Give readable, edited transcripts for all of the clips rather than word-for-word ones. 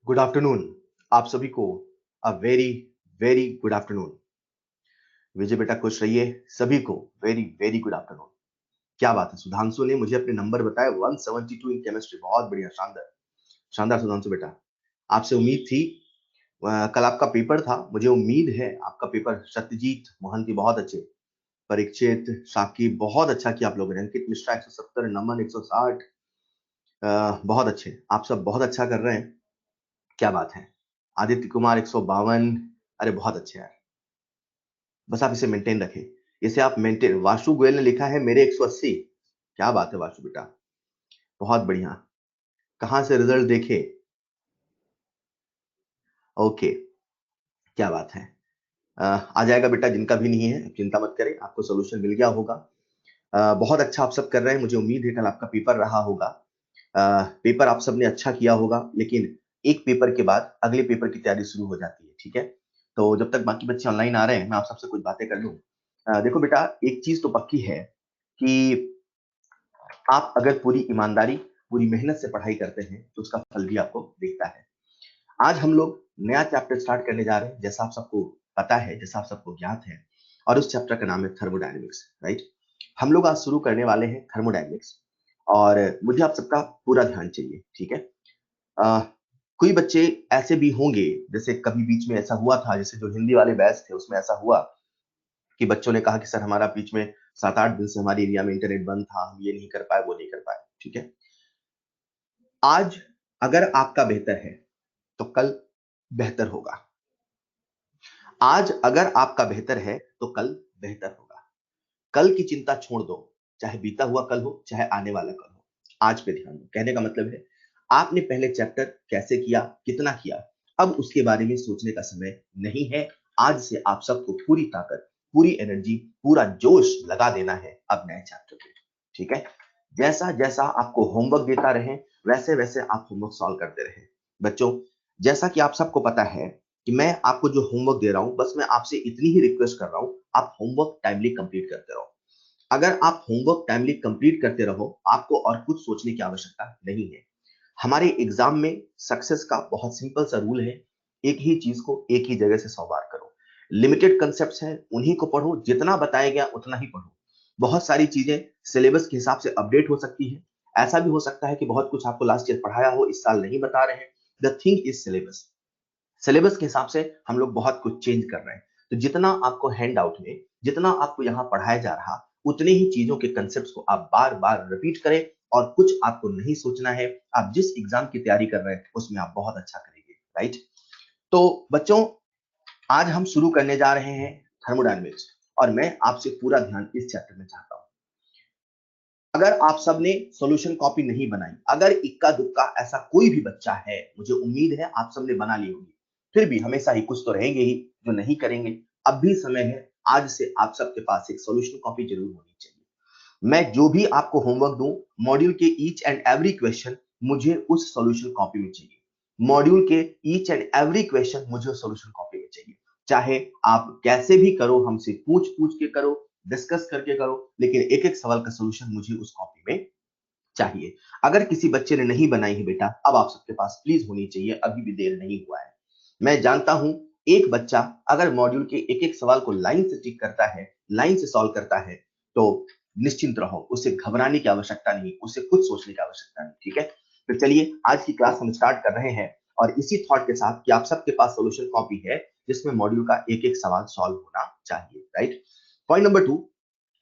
Good afternoon. आप सभी को a very very good afternoon. Vijay बेटा खुश रहिए। सभी को वेरी वेरी गुड आफ्टरनून। क्या बात है, सुधांशु ने मुझे अपने नंबर बताया 172 इन केमिस्ट्री। बहुत बढ़िया, शानदार शानदार सुधांशु बेटा। आपसे उम्मीद थी। कल आपका पेपर था, मुझे उम्मीद है आपका पेपर सत्यजीत मोहंती बहुत अच्छे, परीक्षित साकिब बहुत अच्छा किया आप लोगों ने, अंकित मिश्रा 170, नमन 160, बहुत अच्छे, आप सब बहुत अच्छा कर रहे हैं। क्या बात है। आदित्य कुमार 152, अरे बहुत अच्छे यार। बस आप इसे मेंटेन रखें। इसे आप मेंटेन, वाशु गोयल ने लिखा है मेरे 180। क्या बात है वाशु बेटा, बहुत बढ़िया। कहां से रिजल्ट देखे? ओके, क्या बात है। आ जाएगा बेटा, जिनका भी नहीं है चिंता मत करें, आपको सोल्यूशन मिल गया होगा। बहुत अच्छा आप सब कर रहे हैं, मुझे उम्मीद है कल आपका पेपर रहा होगा। पेपर आप सबने अच्छा किया होगा, लेकिन एक पेपर के बाद अगले पेपर की तैयारी शुरू हो जाती है, ठीक है। तो जब तक बाकी बच्चे ऑनलाइन आ रहे हैं, मैं आप सबसे कुछ बातें कर लूं। देखो बेटा, एक चीज तो पक्की है कि आप अगर पूरी ईमानदारी, पूरी मेहनत से पढ़ाई करते हैं तो उसका फल भी आपको दिखता है। आज हम लोग नया चैप्टर स्टार्ट करने जा रहे हैं, जैसा आप सबको पता है, जैसा आप सबको ज्ञात है, और उस चैप्टर का नाम है थर्मोडायनेमिक्स, राइट। हम लोग आज शुरू करने वाले हैं थर्मोडायनेमिक्स, और मुझे आप सबका पूरा ध्यान चाहिए, ठीक है। अ, कोई बच्चे ऐसे भी होंगे, जैसे कभी बीच में ऐसा हुआ था, जैसे जो हिंदी वाले बैच थे उसमें ऐसा हुआ कि बच्चों ने कहा कि सर हमारा बीच में 7-8 दिन से हमारे एरिया में इंटरनेट बंद था, हम ये नहीं कर पाए, वो नहीं कर पाए, ठीक है। आज अगर आपका बेहतर है तो कल बेहतर होगा। आज अगर आपका बेहतर है तो कल बेहतर होगा। कल की चिंता छोड़ दो, चाहे बीता हुआ कल हो, चाहे आने वाला कल हो, आज पे ध्यान दो। कहने का मतलब है, आपने पहले चैप्टर कैसे किया, कितना किया, अब उसके बारे में सोचने का समय नहीं है। आज से आप सबको पूरी ताकत, पूरी एनर्जी, पूरा जोश लगा देना है अब नए चैप्टर पे, ठीक है। जैसा जैसा आपको होमवर्क देता रहे, वैसे वैसे आप होमवर्क सॉल्व करते रहे। बच्चों, जैसा कि आप सबको पता है कि मैं आपको जो होमवर्क दे रहा हूं, बस मैं आपसे इतनी ही रिक्वेस्ट कर रहा हूं, आप होमवर्क टाइमली कंप्लीट करते रहो। अगर आप होमवर्क टाइमली कंप्लीट करते रहो, आपको और कुछ सोचने की आवश्यकता नहीं है। हमारे एग्जाम में सक्सेस का बहुत सिंपल सा रूल है, एक ही चीज को एक ही जगह से 100 बार करो। लिमिटेड कंसेप्ट्स हैं, उन्हीं को पढ़ो, जितना बताया गया उतना ही पढ़ो। बहुत सारी चीजें सिलेबस के हिसाब से अपडेट हो सकती है। ऐसा भी हो सकता है कि बहुत कुछ आपको लास्ट ईयर पढ़ाया हो, इस साल नहीं बता रहे हैं। The thing is syllabus. Syllabus के हिसाब से हम लोग बहुत कुछ चेंज कर रहे हैं। तो जितना आपको हैंड आउट में, जितना आपको यहाँ पढ़ाया जा रहा, उतने ही चीजों के कंसेप्ट को आप बार बार रिपीट करें। और कुछ आपको नहीं सोचना है, आप जिस एग्जाम की तैयारी कर रहे हैं उसमें आप बहुत अच्छा करेंगे, राइट। तो बच्चों, आज हम शुरू करने जा रहे हैं थर्मोडायनेमिक्स, और मैं आपसे पूरा ध्यान इस चैप्टर में चाहता हूं। अगर आप सबने सॉल्यूशन कॉपी नहीं बनाई, अगर इक्का दुक्का ऐसा कोई भी बच्चा है, मुझे उम्मीद है आप सबने बना ली होगी, फिर भी हमेशा ही कुछ तो रहेंगे ही जो नहीं करेंगे। अब भी समय है, आज से आप सबके पास एक सॉल्यूशन कॉपी जरूर होनी चाहिए। मैं जो भी आपको होमवर्क दूं, मॉड्यूल के ईच एंड एवरी क्वेश्चन मुझे उस सॉल्यूशन कॉपी में चाहिए। मॉड्यूल के ईच एंड एवरी क्वेश्चन मुझे सॉल्यूशन कॉपी में चाहिए। चाहे आप कैसे भी करो, हमसे पूछ पूछ के करो, डिस्कस करके करो, लेकिन एक एक सवाल का सॉल्यूशन मुझे उस कॉपी में चाहिए। अगर किसी बच्चे ने नहीं बनाई है बेटा, अब आप सबके पास प्लीज होनी चाहिए, अभी भी देर नहीं हुआ है। मैं जानता हूं, एक बच्चा अगर मॉड्यूल के एक एक सवाल को लाइन से टिक करता है, लाइन से सॉल्व करता है, तो निश्चिंत रहो, उसे घबराने की आवश्यकता नहीं, उसे खुद सोचने की आवश्यकता नहीं, ठीक है। तो चलिए आज की क्लास हम स्टार्ट कर रहे हैं, और इसी थॉट के साथ कि आप सबके पास सॉल्यूशन कॉपी है जिसमें मॉड्यूल का एक एक सवाल सॉल्व होना चाहिए, राइट। पॉइंट नंबर 2,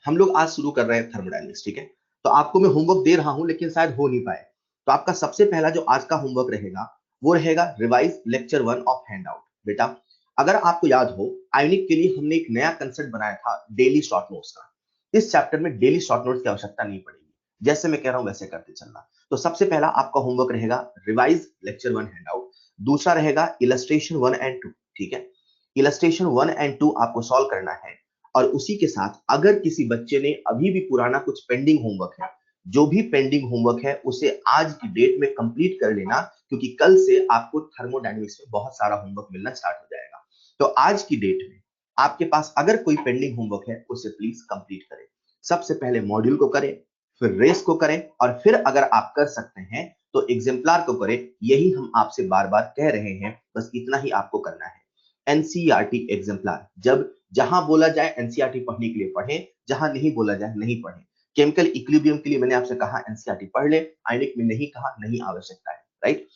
हम लोग आज शुरू कर रहे हैं थर्मोडायनेमिक्स, ठीक है। तो आपको मैं होमवर्क दे रहा हूं, लेकिन शायद हो नहीं पाए। तो आपका सबसे पहला जो आज का होमवर्क रहेगा, वो रहेगा revise lecture 1 of hand out. बेटा, अगर आपको याद हो, आयोनिक के लिए हमने एक नया कंसेप्ट बनाया था, डेली शॉर्ट नोट्स का। इस चैप्टर में डेली शॉर्ट नोट्स की आवश्यकता नहीं पड़ेगी, जैसे मैं कह रहा हूं वैसे करते चलना। तो सबसे पहला आपका होमवर्क रहेगा रिवाइज लेक्चर 1 हैंड आउट। दूसरा रहेगा इलस्ट्रेशन 1 एंड 2, ठीक है। इलस्ट्रेशन 1 एंड 2 आपको सॉल्व करना है। और उसी के साथ अगर किसी बच्चे ने अभी भी पुराना कुछ पेंडिंग होमवर्क है, जो भी पेंडिंग होमवर्क है उसे आज की डेट में कंप्लीट कर लेना, क्योंकि कल से आपको थर्मोडायनेमिक्स में बहुत सारा होमवर्क मिलना स्टार्ट हो जाएगा। तो आज की डेट में आपके पास अगर कोई पेंडिंग होमवर्क है, उसे प्लीज कंप्लीट करें। सबसे पहले मॉड्यूल को करें, फिर रेस को करें, और फिर अगर आप कर सकते हैं तो एग्जाम्पलर को करें, यही हम आपसे बार बार कह रहे हैं, बस इतना ही आपको करना है। एनसीईआरटी एग्जाम्पलर, जब जहां बोला जाए एनसीईआरटी पढ़ने के लिए पढ़ें, जहां नहीं बोला जाए नहीं पढ़ें। केमिकल इक्विलिब्रियम के लिए मैंने आपसे कहा एनसीईआरटी पढ़ ले, आयनिक में नहीं कहा, नहीं आवश्यकता है, राइट।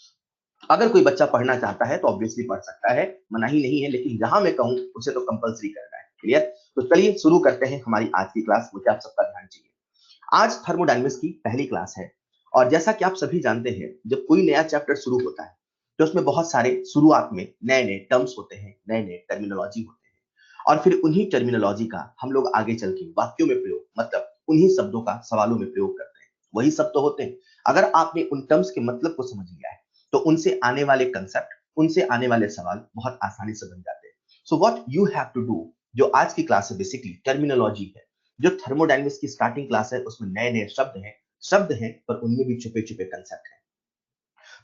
अगर कोई बच्चा पढ़ना चाहता है तो ऑब्वियसली पढ़ सकता है, मनाही नहीं है, लेकिन जहां मैं कहूं उसे तो कंपलसरी करना है। क्लियर? तो चलिए शुरू करते हैं हमारी आज की क्लास। मुझे आप सबका ध्यान चाहिए। आज थर्मोडायनेमिक्स की पहली क्लास है, और जैसा कि आप सभी जानते हैं, जब कोई नया चैप्टर शुरू होता है तो उसमें बहुत सारे शुरुआत में नए नए टर्म्स होते हैं, नए नए टर्मिनोलॉजी होते हैं, और फिर उन्हीं टर्मिनोलॉजी का हम लोग आगे चल के वाक्यों में प्रयोग, मतलब उन्हीं शब्दों का सवालों में प्रयोग करते हैं। वही सब तो होते हैं। अगर आपने उन टर्म्स के मतलब को समझ लिया है तो उनसे आने वाले कंसेप्ट, उनसे आने वाले सवाल बहुत आसानी से बन जाते हैं। So what you have to do, जो आज की क्लास है बेसिकली टर्मिनोलॉजी है। जो थर्मोडायनेमिक्स की स्टार्टिंग क्लास है उसमें नए नए शब्द हैं, पर उनमें भी छुपे छुपे कंसेप्ट हैं।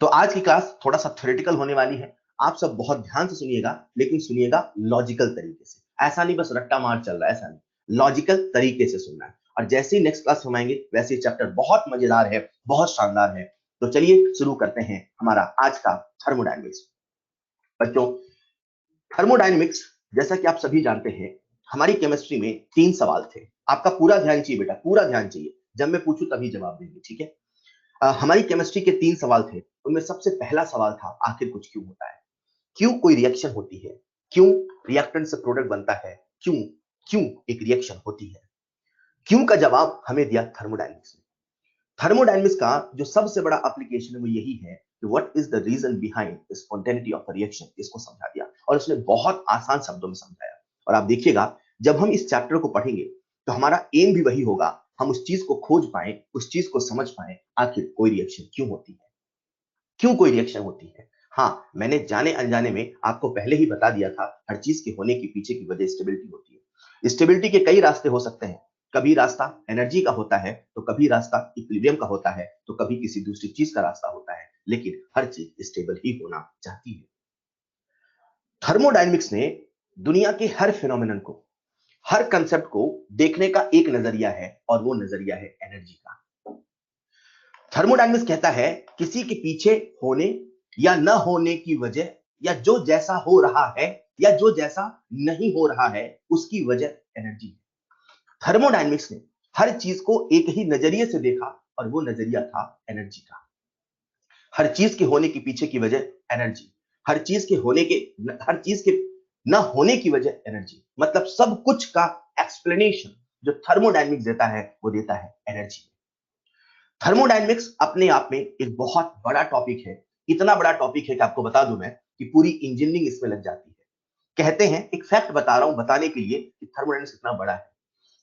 तो आज की क्लास थोड़ा सा थ्योरेटिकल होने वाली है। आप सब बहुत ध्यान से सुनिएगा, लेकिन सुनिएगा लॉजिकल तरीके से। ऐसा नहीं बस रट्टा मार चल रहा है, ऐसा नहीं, लॉजिकल तरीके से सुनना है। और जैसे ही नेक्स्ट क्लास हम आएंगे, वैसे चैप्टर बहुत मजेदार है, बहुत शानदार है। तो चलिए शुरू करते हैं हमारा आज का थर्मोडायनेमिक्स। बच्चों, थर्मोडायनेमिक्स जैसा कि आप सभी जानते हैं, हमारी केमिस्ट्री में 3 सवाल थे। आपका पूरा ध्यान चाहिए बेटा, पूरा ध्यान चाहिए। जब मैं पूछूं तभी जवाब देंगे, ठीक है? हमारी केमिस्ट्री के 3 सवाल थे। उनमें सबसे पहला सवाल था, आखिर कुछ क्यों होता है? क्यों कोई रिएक्शन होती है? क्यों रिएक्टेंट से प्रोडक्ट बनता है? क्यों क्यों एक रिएक्शन होती है? क्यों का जवाब हमें दिया थर्मोडायनेमिक्स ने। थर्मोडायनेमिक्स का जो सबसे बड़ा एप्लीकेशन है वो यही है कि what is the reason behind spontaneity of a reaction, इसको समझा दिया, और उसने बहुत आसान शब्दों में समझाया। और आप देखिएगा, जब हम इस चैप्टर को पढ़ेंगे तो हमारा एम भी वही होगा, हम उस चीज को खोज पाए, उस चीज को समझ पाए, आखिर कोई रिएक्शन क्यों होती है, क्यों कोई रिएक्शन होती है। हाँ, मैंने जाने अनजाने में आपको पहले ही बता दिया था, हर चीज के होने के पीछे की वजह स्टेबिलिटी होती है। स्टेबिलिटी के कई रास्ते हो सकते हैं। कभी रास्ता एनर्जी का होता है, तो कभी रास्ता इक्विलिब्रियम का होता है, तो कभी किसी दूसरी चीज का रास्ता होता है, लेकिन हर चीज स्टेबल ही होना चाहती है। थर्मोडायनेमिक्स ने दुनिया के हर फिनोमिनन को, हर कंसेप्ट को देखने का एक नजरिया है, और वो नजरिया है एनर्जी का। थर्मोडायनेमिक्स कहता है किसी के पीछे होने या न होने की वजह, या जो जैसा हो रहा है या जो जैसा नहीं हो रहा है, उसकी वजह एनर्जी है। थर्मोडायनेमिक्स ने हर चीज को एक ही नजरिए से देखा, और वो नजरिया था एनर्जी का। हर चीज के होने के पीछे की वजह एनर्जी, हर चीज के होने के, हर चीज के न होने की वजह एनर्जी, मतलब सब कुछ का एक्सप्लेनेशन जो थर्मोडायनेमिक्स देता है वो देता है एनर्जी। थर्मोडायनेमिक्स अपने आप में एक बहुत बड़ा टॉपिक है। इतना बड़ा टॉपिक है कि आपको बता दूं मैं कि पूरी इंजीनियरिंग इसमें लग जाती है। कहते हैं, एक फैक्ट बता रहा हूं बताने के लिए कि थर्मोडायनेमिक्स कितना बड़ा है।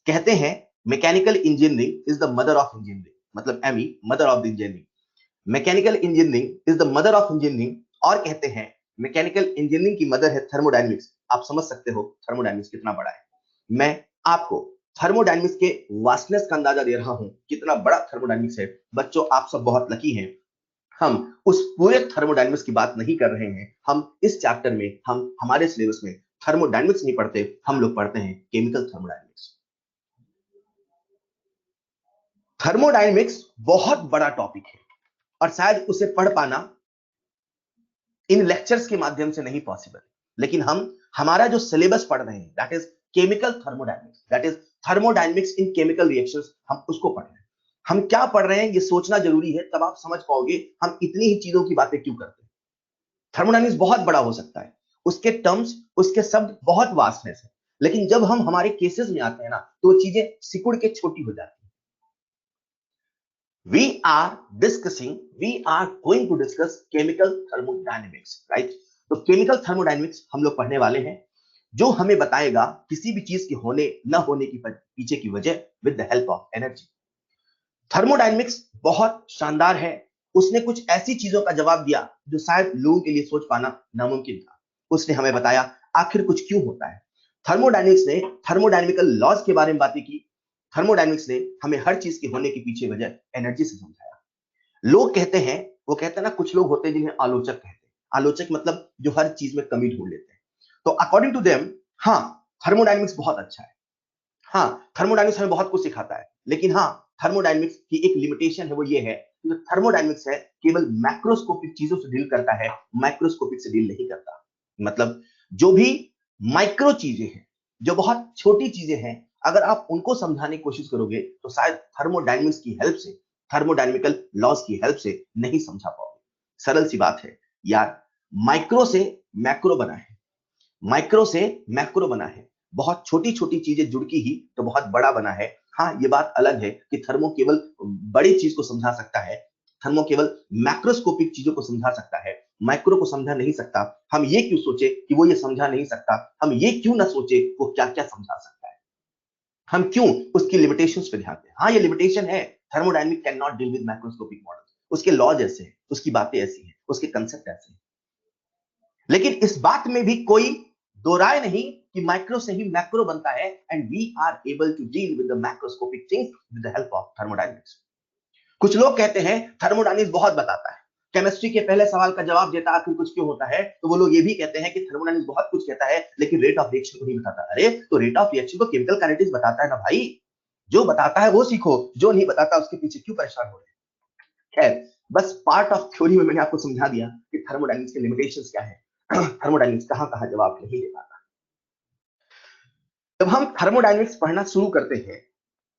कहते हैं mechanical engineering is the mother of engineering, मतलब ME mother of the engineering. Mechanical engineering is the mother of engineering, और कहते हैं मैकेनिकल इंजीनियरिंग की मदर है थर्मोडायनेमिक्स। आप समझ सकते हो थर्मोडायनेमिक्स कितना बड़ा है। मैं आपको थर्मोडायनेमिक्स के वास्टनेस का अंदाजा दे रहा हूं, कितना बड़ा थर्मोडायनेमिक्स है। बच्चों, आप सब बहुत लकी हैं, हम उस पूरे थर्मोडायनेमिक्स की बात नहीं कर रहे हैं। हम इस चैप्टर में, हम हमारे सिलेबस में थर्मोडायनेमिक्स नहीं पढ़ते, हम लोग पढ़ते हैं केमिकल थर्मोडायनेमिक्स। थर्मोडायनेमिक्स बहुत बड़ा टॉपिक है, और शायद उसे पढ़ पाना इन लेक्चर्स के माध्यम से नहीं पॉसिबल, लेकिन हम हमारा जो सिलेबस पढ़ रहे हैं, that is chemical thermodynamics, that is thermodynamics in chemical reactions, हम उसको पढ़ रहे हैं। हम क्या पढ़ रहे हैं ये सोचना जरूरी है, तब आप समझ पाओगे हम इतनी ही चीजों की बातें क्यों करते हैं। थर्मोडायनेमिक्स बहुत बड़ा हो सकता है, उसके टर्म्स, उसके शब्द बहुत वास्टनेस है, लेकिन जब हम हमारे केसेस में आते हैं ना, तो चीजें सिकुड़ के छोटी हो जाती हैं। we are going to discuss chemical thermodynamics, right? तो केमिकल थर्मोडायनेमिक्स हम लोग पढ़ने वाले हैं, जो हमें बताएगा किसी भी चीज के होने न होने की पीछे की वजह with the help of energy. Thermodynamics बहुत शानदार है। उसने कुछ ऐसी चीजों का जवाब दिया जो शायद लोगों के लिए सोच पाना नामुमकिन था। उसने हमें बताया आखिर कुछ क्यों होता है। थर्मोडायनेमिक्स ने थर्मोडायनेमिकल लॉज के बारे में बातें की। थर्मोडायनेमिक्स ने हमें हर चीज के होने के पीछे वजह एनर्जी से समझाया। लोग कहते हैं, वो कहते हैं ना, कुछ लोग होते हैं जिन्हें आलोचक कहते हैं। आलोचक मतलब जो हर चीज में कमी ढूंढ लेते हैं। तो अकॉर्डिंग टू देम, हाँ, थर्मोडायनेमिक्स बहुत अच्छा है। हाँ, थर्मोडायनेमिक्स हमें बहुत कुछ सिखाता है, लेकिन हाँ, थर्मोडायनेमिक्स की एक लिमिटेशन है, वो ये है जो थर्मोडायनेमिक्स है केवल मैक्रोस्कोपिक चीजों से डील करता है, माइक्रोस्कोपिक से डील नहीं करता। मतलब जो भी माइक्रो चीजें हैं, जो बहुत छोटी चीजें हैं, अगर आप उनको समझाने की कोशिश करोगे तो शायद थर्मोडायनेमिक्स की हेल्प से, थर्मोडायनेमिकल लॉज की हेल्प से नहीं समझा पाओगे। सरल सी बात है यार, माइक्रो से मैक्रो बना है, माइक्रो से मैक्रो बना है, बहुत छोटी छोटी चीजें जुड़की ही तो बहुत बड़ा बना है। हाँ, ये बात अलग है कि थर्मो केवल बड़ी चीज को समझा सकता है, थर्मो केवल मैक्रोस्कोपिक चीजों को समझा सकता है, माइक्रो को समझा नहीं सकता। हम ये क्यों सोचे कि वो ये समझा नहीं सकता, हम ये क्यों ना सोचे वो क्या क्या समझा सकता है, हम क्यों उसकी लिमिटेशंस पे ध्यान दें। हाँ, ये लिमिटेशन है, thermodynamic can not deal with macroscopic model, उसके लॉज ऐसे हैं, उसकी बातें ऐसी हैं, उसके कंसेप्ट ऐसे हैं। लेकिन इस बात में भी कोई दो राय नहीं कि माइक्रो से ही मैक्रो बनता है, and we are able to deal with the macroscopic things with the help of thermodynamics. कुछ लोग कहते हैं थर्मोडायनेमिक्स बहुत बताता है, केमिस्ट्री के पहले सवाल का जवाब देता आखिर कुछ क्यों होता है, तो वो लोग ये भी कहते हैं कि थर्मोडायनेमिक्स बहुत कुछ कहता है लेकिन रेट ऑफ रिएक्शन को नहीं बताता। अरे तो रेट ऑफ रिएक्शन को केमिकल काइनेटिक्स बताता है ना भाई, जो बताता है वो सीखो, जो नहीं बताता उसके पीछे क्यों परेशान हो रहे हैं। खैर, बस पार्ट ऑफ थ्योरी में मैंने आपको समझा दिया कि थर्मोडायनेमिक्स के लिमिटेशंस क्या है, थर्मोडायनेमिक्स कहां कहां जवाब नहीं दे पाता। जब हम थर्मोडायनेमिक्स पढ़ना शुरू करते हैं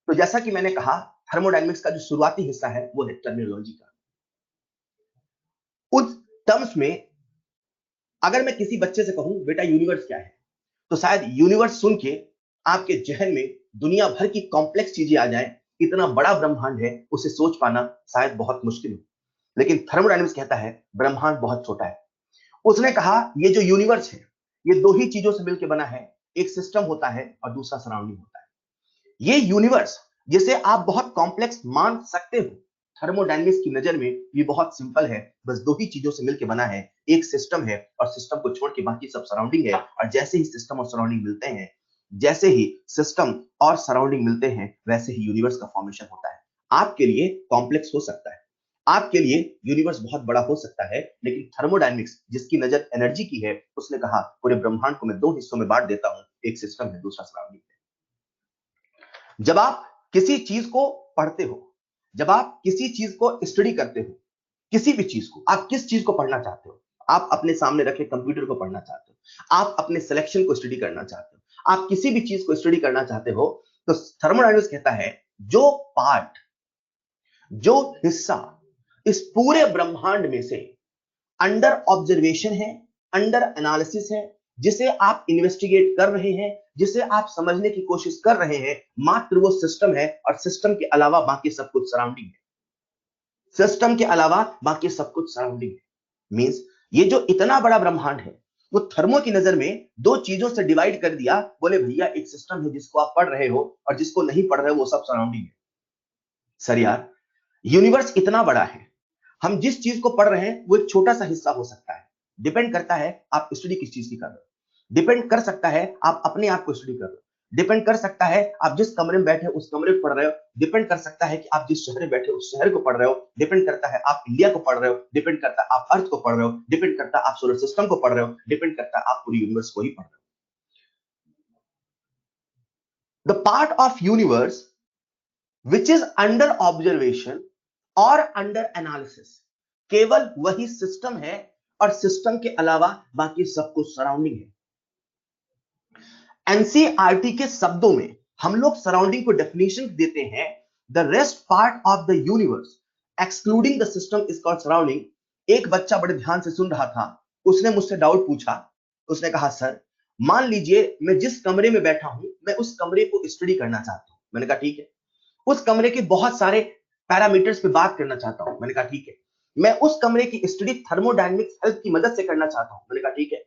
तो जैसा कि मैंने कहा, थर्मोडायनेमिक्स का जो शुरुआती हिस्सा है वो है टर्मिनोलॉजी का। उस टर्म्स में अगर मैं किसी बच्चे से कहूं बेटा यूनिवर्स क्या है, तो शायद यूनिवर्स सुन के आपके जहन में दुनिया भर की कॉम्प्लेक्स चीजें आ जाए, इतना बड़ा ब्रह्मांड है उसे सोच पाना शायद बहुत मुश्किल हो। लेकिन थर्मोडायनेमिक्स कहता है ब्रह्मांड बहुत छोटा है। उसने कहा ये जो यूनिवर्स है ये दो ही चीजों से मिलकर बना है, एक सिस्टम होता है और दूसरा सराउंडिंग होता है। ये यूनिवर्स जिसे आप बहुत कॉम्प्लेक्स मान सकते हो, थर्मोडायनेमिक्स की नजर में ये बहुत सिंपल है, बस दो ही चीजों से मिलकर बना है, एक सिस्टम है और सिस्टम को छोड़ के बाकी सब सराउंडिंग है। और जैसे ही सिस्टम और सराउंडिंग मिलते हैं, जैसे ही सिस्टम और सराउंडिंग मिलते हैं, वैसे ही यूनिवर्स का फॉर्मेशन होता है। आपके लिए कॉम्प्लेक्स हो सकता है, आपके लिए यूनिवर्स बहुत बड़ा हो सकता है, लेकिन थर्मोडायनेमिक्स जिसकी नजर एनर्जी की है, उसने कहा पूरे ब्रह्मांड को मैं दो हिस्सों में बांट देता हूं, एक सिस्टम है, दूसरा सराउंडिंग है। जब आप किसी चीज को पढ़ते हो, जब आप किसी चीज को स्टडी करते हो, किसी भी चीज को, आप किस चीज को पढ़ना चाहते हो, आप अपने सामने रखे कंप्यूटर को पढ़ना चाहते हो, आप अपने सिलेक्शन को स्टडी करना चाहते हो, आप किसी भी चीज को स्टडी करना चाहते हो, तो थर्मोडायनेमिक्स कहता है जो पार्ट, जो हिस्सा इस पूरे ब्रह्मांड में से अंडर ऑब्जर्वेशन है, अंडर एनालिसिस है, जिसे आप इन्वेस्टिगेट कर रहे हैं, जिसे आप समझने की कोशिश कर रहे हैं, मात्र वो सिस्टम है, और सिस्टम के अलावा बाकी सब कुछ सराउंडिंग है। सिस्टम के अलावा बाकी सब कुछ सराउंडिंग है। मींस ये जो इतना बड़ा ब्रह्मांड है, वो थर्मो की नजर में दो चीजों से डिवाइड कर दिया, बोले भैया एक सिस्टम है जिसको आप पढ़ रहे हो और जिसको नहीं पढ़ रहे हो वो सब सराउंडिंग है। सर यार, यूनिवर्स इतना बड़ा है, हम जिस चीज को पढ़ रहे हैं वो एक छोटा सा हिस्सा हो सकता है। डिपेंड करता है आप स्टडी किस चीज की कर रहे हो, डिपेंड कर सकता है आप अपने आप को स्टडी कर रहे हो, डिपेंड कर सकता है आप जिस कमरे में बैठे उस कमरे को पढ़ रहे हो, डिपेंड कर सकता है कि आप जिस शहर में बैठे उस शहर को पढ़ रहे हो, डिपेंड करता है आप इंडिया को पढ़ रहे हो, डिपेंड करता है आप अर्थ को पढ़ रहे हो, डिपेंड करता है आप सोलर सिस्टम को पढ़ रहे हो, डिपेंड करता है आप पूरी यूनिवर्स को ही पढ़ रहे हो। The part of universe which is under observation और अंडर एनालिसिस, केवल वही सिस्टम है, और सिस्टम के अलावा बाकी सब कुछ सराउंडिंग है। एनसीईआरटी के शब्दों में हम लोग सराउंडिंग को डेफिनेशन देते हैं, the rest part of the universe excluding the system is called surrounding. एक बच्चा बड़े ध्यान से सुन रहा था, उसने मुझसे डाउट पूछा, उसने कहा सर मान लीजिए मैं जिस कमरे में बैठा हूं, मैं उस कमरे को स्टडी करना चाहता हूं। मैंने कहा ठीक है। उस कमरे के बहुत सारे पैरामीटर्स पे बात करना चाहता हूं। मैंने कहा ठीक है। मैं उस कमरे की स्टडी थर्मोडायनेमिक्स हेल्प की मदद से करना चाहता हूं। मैंने कहा ठीक है।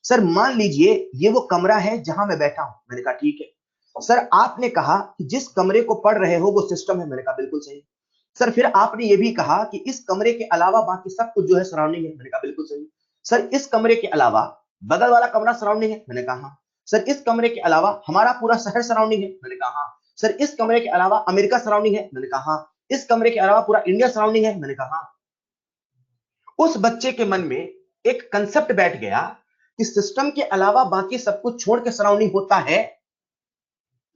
सर मान लीजिए ये वो कमरा है जहां मैं बैठा हूं। मैंने कहा ठीक है। सर आपने कहा कि जिस कमरे को पढ़ रहे हो वो सिस्टम है। मैंने कहा बिल्कुल सही। सर फिर आपने ये भी कहा कि इस कमरे के अलावा बाकी सब कुछ जो है सराउंडिंग है। मैंने कहा बिल्कुल सही। सर इस कमरे के अलावा बगल वाला कमरा सराउंडिंग है। मैंने कहा हाँ। सर इस कमरे के अलावा हमारा पूरा शहर सराउंडिंग है। मैंने कहा हाँ। सर इस कमरे के अलावा अमेरिका सराउंडिंग है। मैंने कहा हाँ। इस कमरे के अलावा पूरा इंडिया सराउंडिंग है। मैंने कहा हाँ। उस बच्चे के मन में एक कंसेप्ट बैठ गया कि सिस्टम के अलावा बाकी सब कुछ छोड़ के सराउंडिंग होता है।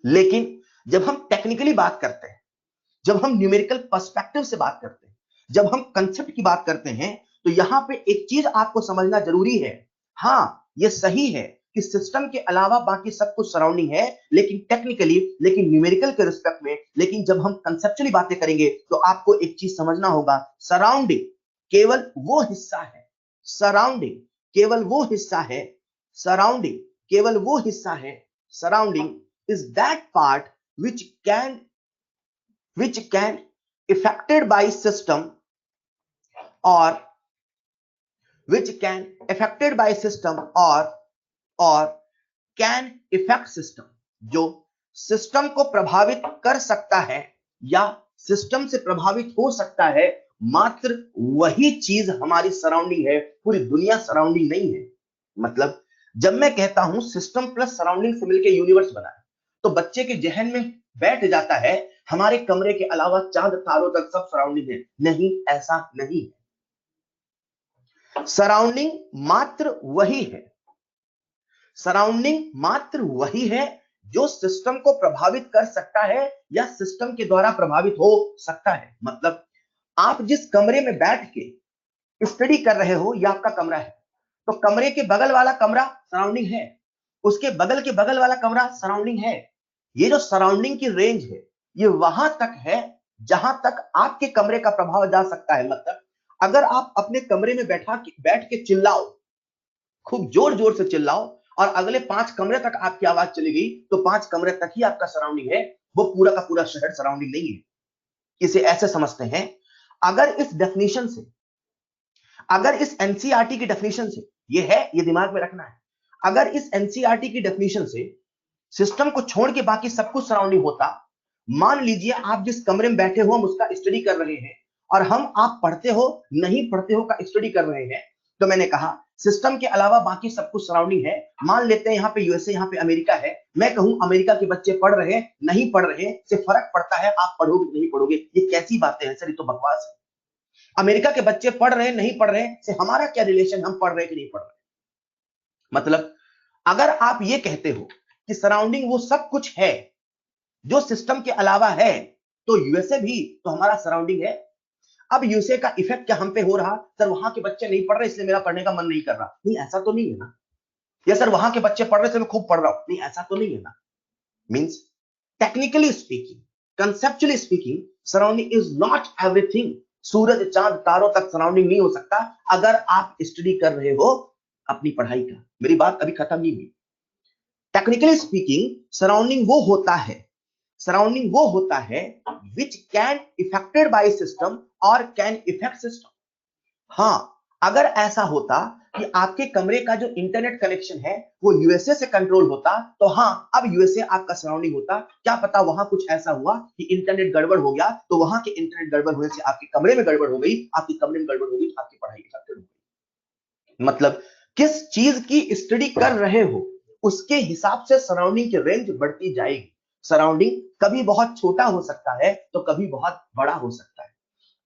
लेकिन जब हम टेक्निकली बात करते हैं, जब हम न्यूमेरिकल पर्सपेक्टिव से बात करते हैं, जब हम कंसेप्ट की बात करते हैं तो यहां पे एक चीज आपको समझना जरूरी है। हाँ, ये सही है कि सिस्टम के अलावा बाकी सब कुछ सराउंडिंग है, लेकिन टेक्निकली, लेकिन न्यूमेरिकल के रिस्पेक्ट में, लेकिन जब हम कंसेप्चुअली बातें करेंगे तो आपको एक चीज समझना होगा, सराउंडिंग केवल वो हिस्सा है, सराउंडिंग केवल वो हिस्सा है, सराउंडिंग केवल वो हिस्सा है, surrounding is that part which can affected by system or which can affected by system or can affect system, जो सिस्टम को प्रभावित कर सकता है या सिस्टम से प्रभावित हो सकता है, मात्र वही चीज हमारी सराउंडिंग है, पूरी दुनिया सराउंडिंग नहीं है। मतलब जब मैं कहता हूं सिस्टम प्लस सराउंडिंग से मिलकर यूनिवर्स बना है, तो बच्चे के जहन में बैठ जाता है हमारे कमरे के अलावा चांद तारों तक सब सराउंडिंग है। नहीं, ऐसा नहीं है। सराउंडिंग मात्र वही है, सराउंडिंग मात्र वही है जो सिस्टम को प्रभावित कर सकता है या सिस्टम के द्वारा प्रभावित हो सकता है। मतलब आप जिस कमरे में बैठ के स्टडी कर रहे हो, यह आपका कमरा है, तो कमरे के बगल वाला कमरा सराउंडिंग है, उसके बगल के बगल वाला कमरा सराउंडिंग है। ये जो सराउंडिंग की रेंज है, ये वहां तक है जहां तक आपके कमरे का प्रभाव जा सकता है। मतलब अगर आप अपने कमरे में बैठ के चिल्लाओ, खूब जोर जोर से चिल्लाओ, और अगले 5 कमरे तक आपकी आवाज चली गई, तो 5 कमरे तक ही आपका सराउंडिंग है, वो पूरा का पूरा शहर सराउंडिंग नहीं है। इसे ऐसे समझते हैं, अगर इस डेफिनेशन से, अगर इस एनसीईआरटी की डेफिनेशन से, ये है, ये दिमाग में रखना है, अगर इस एनसीईआरटी की डेफिनेशन से सिस्टम को छोड़ के बाकी सब कुछ सराउंडिंग होता, मान लीजिए आप जिस कमरे में बैठे हो हम उसका स्टडी कर रहे हैं, और हम आप पढ़ते हो नहीं पढ़ते हो का स्टडी कर रहे हैं, तो मैंने कहा सिस्टम के अलावा बाकी सब कुछ सराउंडिंग है। मान लेते हैं यहाँ पे यूएसए, यहाँ पे अमेरिका है, मैं कहूं अमेरिका के बच्चे पढ़ रहे हैं नहीं पढ़ रहे से फर्क पड़ता है, आप पढ़ोगे नहीं पढ़ोगे, ये कैसी बातें हैं सर, ये तो बकवास है। अमेरिका के बच्चे पढ़ रहे नहीं पढ़ रहे से हमारा क्या रिलेशन, हम पढ़ रहे कि नहीं पढ़ रहे। मतलब अगर आप ये कहते हो कि सराउंडिंग वो सब कुछ है जो सिस्टम के अलावा है, तो यूएसए भी तो हमारा सराउंडिंग है। अब यूएसए का इफेक्ट क्या हम पे हो रहा, सर वहां के बच्चे नहीं पढ़ रहे इसलिए मेरा पढ़ने का मन नहीं कर रहा, नहीं ऐसा तो नहीं है ना। या सर वहां के बच्चे पढ़ रहे थे मैं खूब पढ़ रहा हूं, नहीं ऐसा तो नहीं है ना। Means technically speaking, conceptually speaking, surrounding is not everything. सूरज चांद तारों तक सराउंडिंग नहीं हो सकता अगर आप स्टडी कर रहे हो अपनी पढ़ाई का। मेरी बात अभी खत्म नहीं हुई। टेक्निकली स्पीकिंग सराउंडिंग वो होता है, सराउंडिंग वो होता है which can affected by system और कैन इफेक्ट सिस्टम। हाँ, अगर ऐसा होता कि आपके कमरे का जो इंटरनेट कनेक्शन है वो यूएसए से कंट्रोल होता, तो हाँ, अब यूएसए आपका सराउंडिंग होता। क्या पता वहां कुछ ऐसा हुआ कि इंटरनेट गड़बड़ हो गया, तो वहां के इंटरनेट गड़बड़ होने से आपके कमरे में गड़बड़ हो गई, आपके कमरे में गड़बड़ हो गई, आपकी पढ़ाई इफेक्टेड हो गई। मतलब किस चीज की स्टडी कर रहे हो उसके हिसाब से सराउंडिंग की रेंज बढ़ती जाएगी। सराउंडिंग कभी बहुत छोटा हो सकता है तो कभी बहुत बड़ा हो सकता है।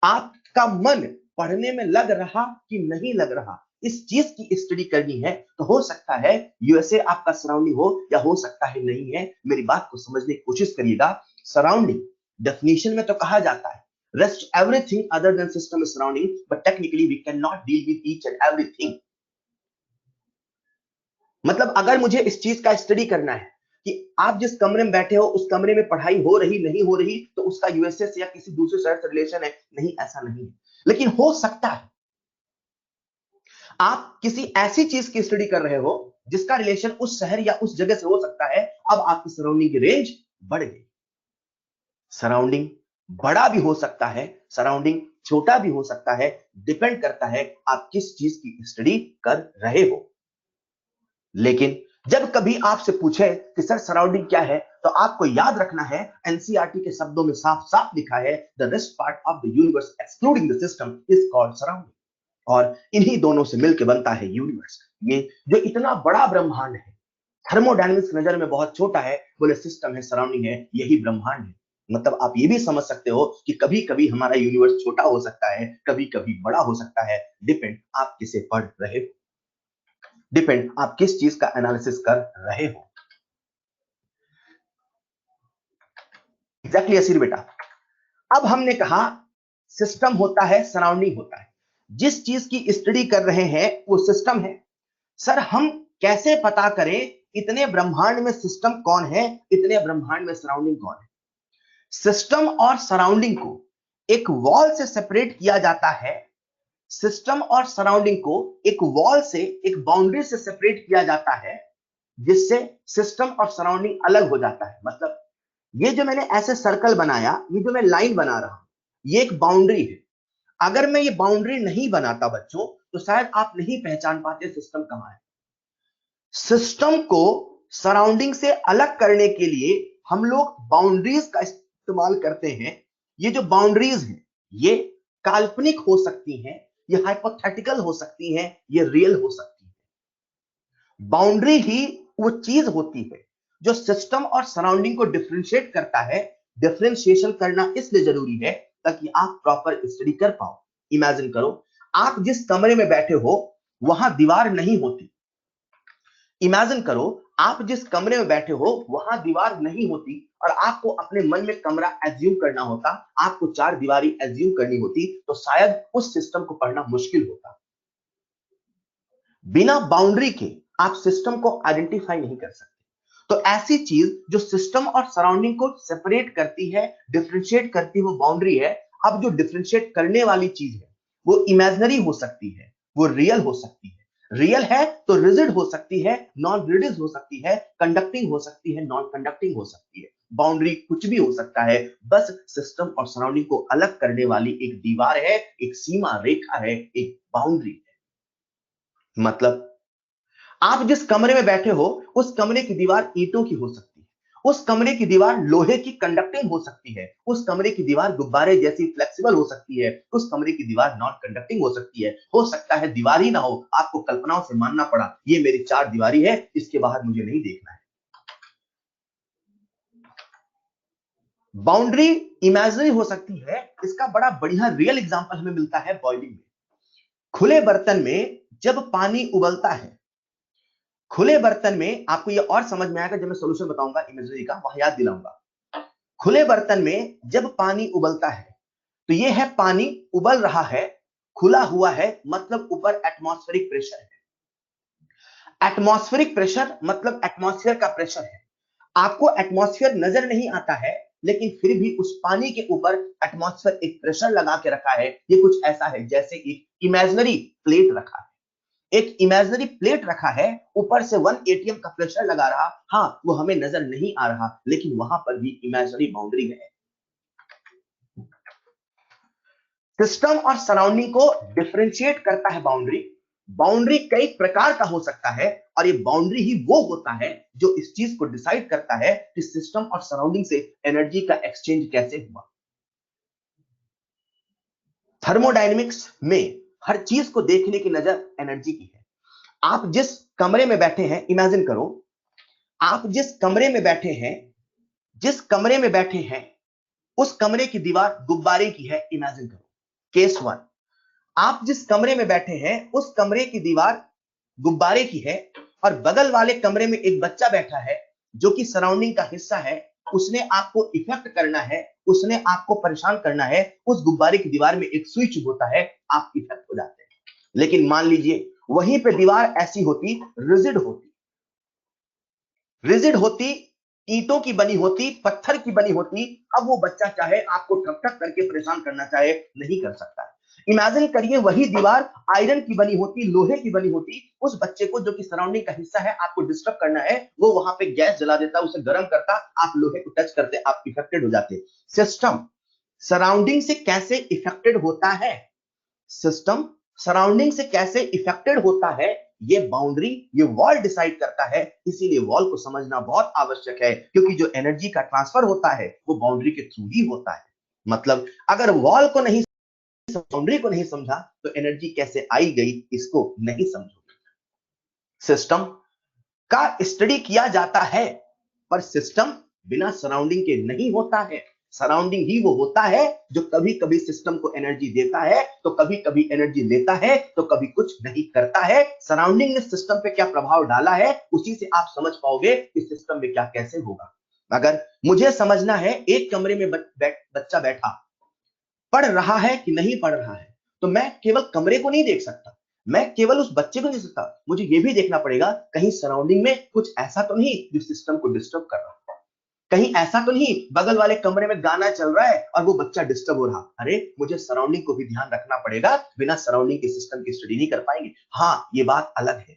आपका मन पढ़ने में लग रहा कि नहीं लग रहा, इस चीज की स्टडी करनी है, तो हो सकता है यूएसए आपका सराउंडिंग हो या हो सकता है नहीं है। मेरी बात को समझने की कोशिश करिएगा। सराउंडिंग डेफिनेशन में तो कहा जाता है rest everything other than system is surrounding, but technically we can not deal with each and everything. मतलब अगर मुझे इस चीज का स्टडी करना है कि आप जिस कमरे में बैठे हो उस कमरे में पढ़ाई हो रही नहीं हो रही, तो उसका यूएसए से या किसी दूसरे शहर से रिलेशन है, नहीं ऐसा नहीं है। लेकिन हो सकता है आप किसी ऐसी चीज की स्टडी कर रहे हो जिसका रिलेशन उस शहर या उस जगह से हो सकता है, अब आपकी सराउंडिंग की रेंज बढ़ गई। सराउंडिंग बड़ा भी हो सकता है, सराउंडिंग छोटा भी हो सकता है, डिपेंड करता है आप किस चीज की स्टडी कर रहे हो। लेकिन जब कभी आपसे पूछे कि सर सराउंडिंग क्या है, तो आपको याद रखना है एनसीईआरटी के शब्दों में साफ साफ लिखा है the rest part of the universe excluding the system is called surrounding. और इन्हीं दोनों से मिलकर बनता है यूनिवर्स। ये जो इतना बड़ा ब्रह्मांड है, थर्मोडायनेमिक्स नजर में बहुत छोटा है, बोले सिस्टम है सराउंडिंग है, यही ब्रह्मांड है। मतलब आप ये भी समझ सकते हो कि कभी कभी हमारा यूनिवर्स छोटा हो सकता है, कभी कभी बड़ा हो सकता है, डिपेंड आप किसे पढ़ रहे हो, डिपेंड आप किस चीज का एनालिसिस कर रहे हो। एग्जैक्टली ऐसी बेटा। अब हमने कहा सिस्टम होता है, सराउंडिंग होता है। जिस चीज की स्टडी कर रहे हैं वो सिस्टम है। सर हम कैसे पता करें इतने ब्रह्मांड में सिस्टम कौन है, इतने ब्रह्मांड में सराउंडिंग कौन है? सिस्टम और सराउंडिंग को एक वॉल से सेपरेट किया जाता है। सिस्टम और सराउंडिंग को एक वॉल से, एक बाउंड्री से सेपरेट किया जाता है, जिससे सिस्टम और सराउंडिंग अलग हो जाता है। मतलब ये जो मैंने ऐसे सर्कल बनाया, ये जो मैं लाइन बना रहा हूं, ये एक बाउंड्री है। अगर मैं ये बाउंड्री नहीं बनाता बच्चों, तो शायद आप नहीं पहचान पाते सिस्टम कहां है। सिस्टम को सराउंडिंग से अलग करने के लिए हम लोग बाउंड्रीज का इस्तेमाल करते हैं। ये जो बाउंड्रीज हैं, ये काल्पनिक हो सकती हैं, ये हाइपोथेटिकल हो सकती हैं, ये रियल हो सकती है। बाउंड्री ही वो चीज होती है जो सिस्टम और सराउंडिंग को डिफरेंशिएट करता है। डिफरेंशिएशन करना इसलिए जरूरी है ताकि आप प्रॉपर स्टडी कर पाओ। इमेजिन करो, आप जिस कमरे में बैठे हो वहां दीवार नहीं होती। इमेजिन करो, आप जिस कमरे में बैठे हो वहां दीवार नहीं होती और आपको अपने मन में कमरा एज्यूम करना होता, आपको चार दीवारी एज्यूम करनी होती, तो शायद उस सिस्टम को पढ़ना मुश्किल होता। बिना बाउंड्री के आप सिस्टम को आइडेंटिफाई नहीं कर सकते। तो ऐसी चीज जो सिस्टम और सराउंडिंग को सेपरेट करती है, डिफरेंशिएट करती है, वो बाउंड्री है। अब जो डिफरेंशिएट करने वाली चीज है वो इमेजिनरी हो सकती है, वो रियल हो सकती है। रियल है तो रिजिड हो सकती है, नॉन रिजिड हो सकती है, कंडक्टिंग हो सकती है, नॉन कंडक्टिंग हो सकती है। बाउंड्री कुछ भी हो सकता है, बस सिस्टम और सराउंडिंग को अलग करने वाली एक दीवार है, एक सीमा रेखा है, एक बाउंड्री है। मतलब आप जिस कमरे में बैठे हो उस कमरे की दीवार ईंटों की हो सकती है, उस कमरे की दीवार लोहे की कंडक्टिंग हो सकती है, उस कमरे की दीवार गुब्बारे जैसी फ्लेक्सिबल हो सकती है, उस कमरे की दीवार नॉन कंडक्टिंग हो सकती है। हो सकता है दीवार ही ना हो, आपको कल्पनाओं से मानना पड़ा ये मेरी चार दीवारी है, इसके बाहर मुझे नहीं देखना है। बाउंड्री इमेजिनरी हो सकती है। इसका बड़ा बढ़िया रियल एग्जांपल हमें मिलता है बॉइलिंग में। खुले बर्तन में जब पानी उबलता है, खुले बर्तन में आपको ये और समझ में आएगा जब मैं सॉल्यूशन बताऊंगा इमेजिनरी का, वहां याद दिलाऊंगा। खुले बर्तन में जब पानी उबलता है तो ये है पानी उबल रहा है, खुला हुआ है, मतलब ऊपर एटमॉस्फेरिक प्रेशर है। एटमॉस्फेरिक प्रेशर मतलब एटमॉस्फेयर का प्रेशर है। आपको एटमॉस्फेयर नजर नहीं आता है, लेकिन फिर भी उस पानी के ऊपर एटमॉस्फेयर एक प्रेशर लगा के रखा है। ये कुछ ऐसा है जैसे एक इमेजिनरी प्लेट रखा है, एक इमेजिनरी प्लेट रखा है, ऊपर से 1 एटीएम का प्रेशर लगा रहा। हाँ, वो हमें नजर नहीं आ रहा, लेकिन वहां पर भी इमेजिनरी बाउंड्री है। सिस्टम और सराउंडिंग को डिफरेंशिएट करता है बाउंड्री। बाउंड्री कई प्रकार का हो सकता है और ये बाउंड्री ही वो होता है जो इस चीज को डिसाइड करता है कि सिस्टम और सराउंडिंग से एनर्जी का एक्सचेंज कैसे हुआ। थर्मोडायनेमिक्स में हर चीज को देखने की नजर एनर्जी की है। आप जिस कमरे में बैठे हैं, इमेजिन करो, आप जिस कमरे में बैठे हैं, जिस कमरे में बैठे हैं उस कमरे की दीवार गुब्बारे की है। इमेजिन करो, केस 1, आप जिस कमरे में बैठे हैं उस कमरे की दीवार गुब्बारे की है और बगल वाले कमरे में एक बच्चा बैठा है जो कि सराउंडिंग का हिस्सा है। उसने आपको इफेक्ट करना है, उसने आपको परेशान करना है। उस गुब्बारे की दीवार में एक स्विच होता है, आप इफेक्ट हो जाते हैं। लेकिन मान लीजिए वहीं पे दीवार ऐसी होती, रिजिड होती, रिजिड होती, ईंटों की बनी होती, पत्थर की बनी होती। अब वो बच्चा चाहे आपको ठक ठक करके परेशान करना चाहे, नहीं कर सकता है। इमेजिन करिए वही दीवार आयरन की बनी होती, लोहे की बनी होती। उस बच्चे को जो कि सराउंडिंग का हिस्सा है, आपको डिस्टर्ब करना है, वो वहां पे गैस जला देता, उसे गर्म करता, आप लोहे को टच करते, आप इफेक्टेड हो जाते। सिस्टम सराउंडिंग से कैसे इफेक्टेड होता है, सिस्टम सराउंडिंग से कैसे इफेक्टेड होता है, ये बाउंड्री, ये वॉल डिसाइड करता है। इसीलिए वॉल को समझना बहुत आवश्यक है, क्योंकि जो एनर्जी का ट्रांसफर होता है वो बाउंड्री के थ्रू ही होता है। मतलब अगर वॉल को नहीं, बाउंड्री को नहीं समझा तो एनर्जी कैसे आई गई इसको नहीं समझोगे। सिस्टम का स्टडी किया जाता है, पर सिस्टम बिना सराउंडिंग के नहीं होता है। सराउंडिंग ही वो होता है जो कभी कभी सिस्टम को एनर्जी देता है, तो कभी कभी एनर्जी लेता है, तो कभी कुछ नहीं करता है। सराउंडिंग ने सिस्टम पे क्या प्रभाव डाला है, उसी से आप समझ पाओगे कि सिस्टम में क्या कैसे होगा। अगर मुझे समझना है, एक कमरे में बच्चा बैठा, पढ़ रहा है कि नहीं पढ़ रहा है, तो मैं केवल कमरे को नहीं देख सकता, मैं केवल उस बच्चे को नहीं देख सकता, मुझे यह भी देखना पड़ेगा कहीं सराउंडिंग में कुछ ऐसा तो नहीं जो सिस्टम को डिस्टर्ब कर रहा है, कहीं ऐसा तो नहीं बगल वाले कमरे में गाना चल रहा है और वो बच्चा डिस्टर्ब हो रहा। अरे मुझे सराउंडिंग को भी ध्यान रखना पड़ेगा, बिना सराउंडिंग के सिस्टम की स्टडी नहीं कर पाएंगे। हाँ, ये बात अलग है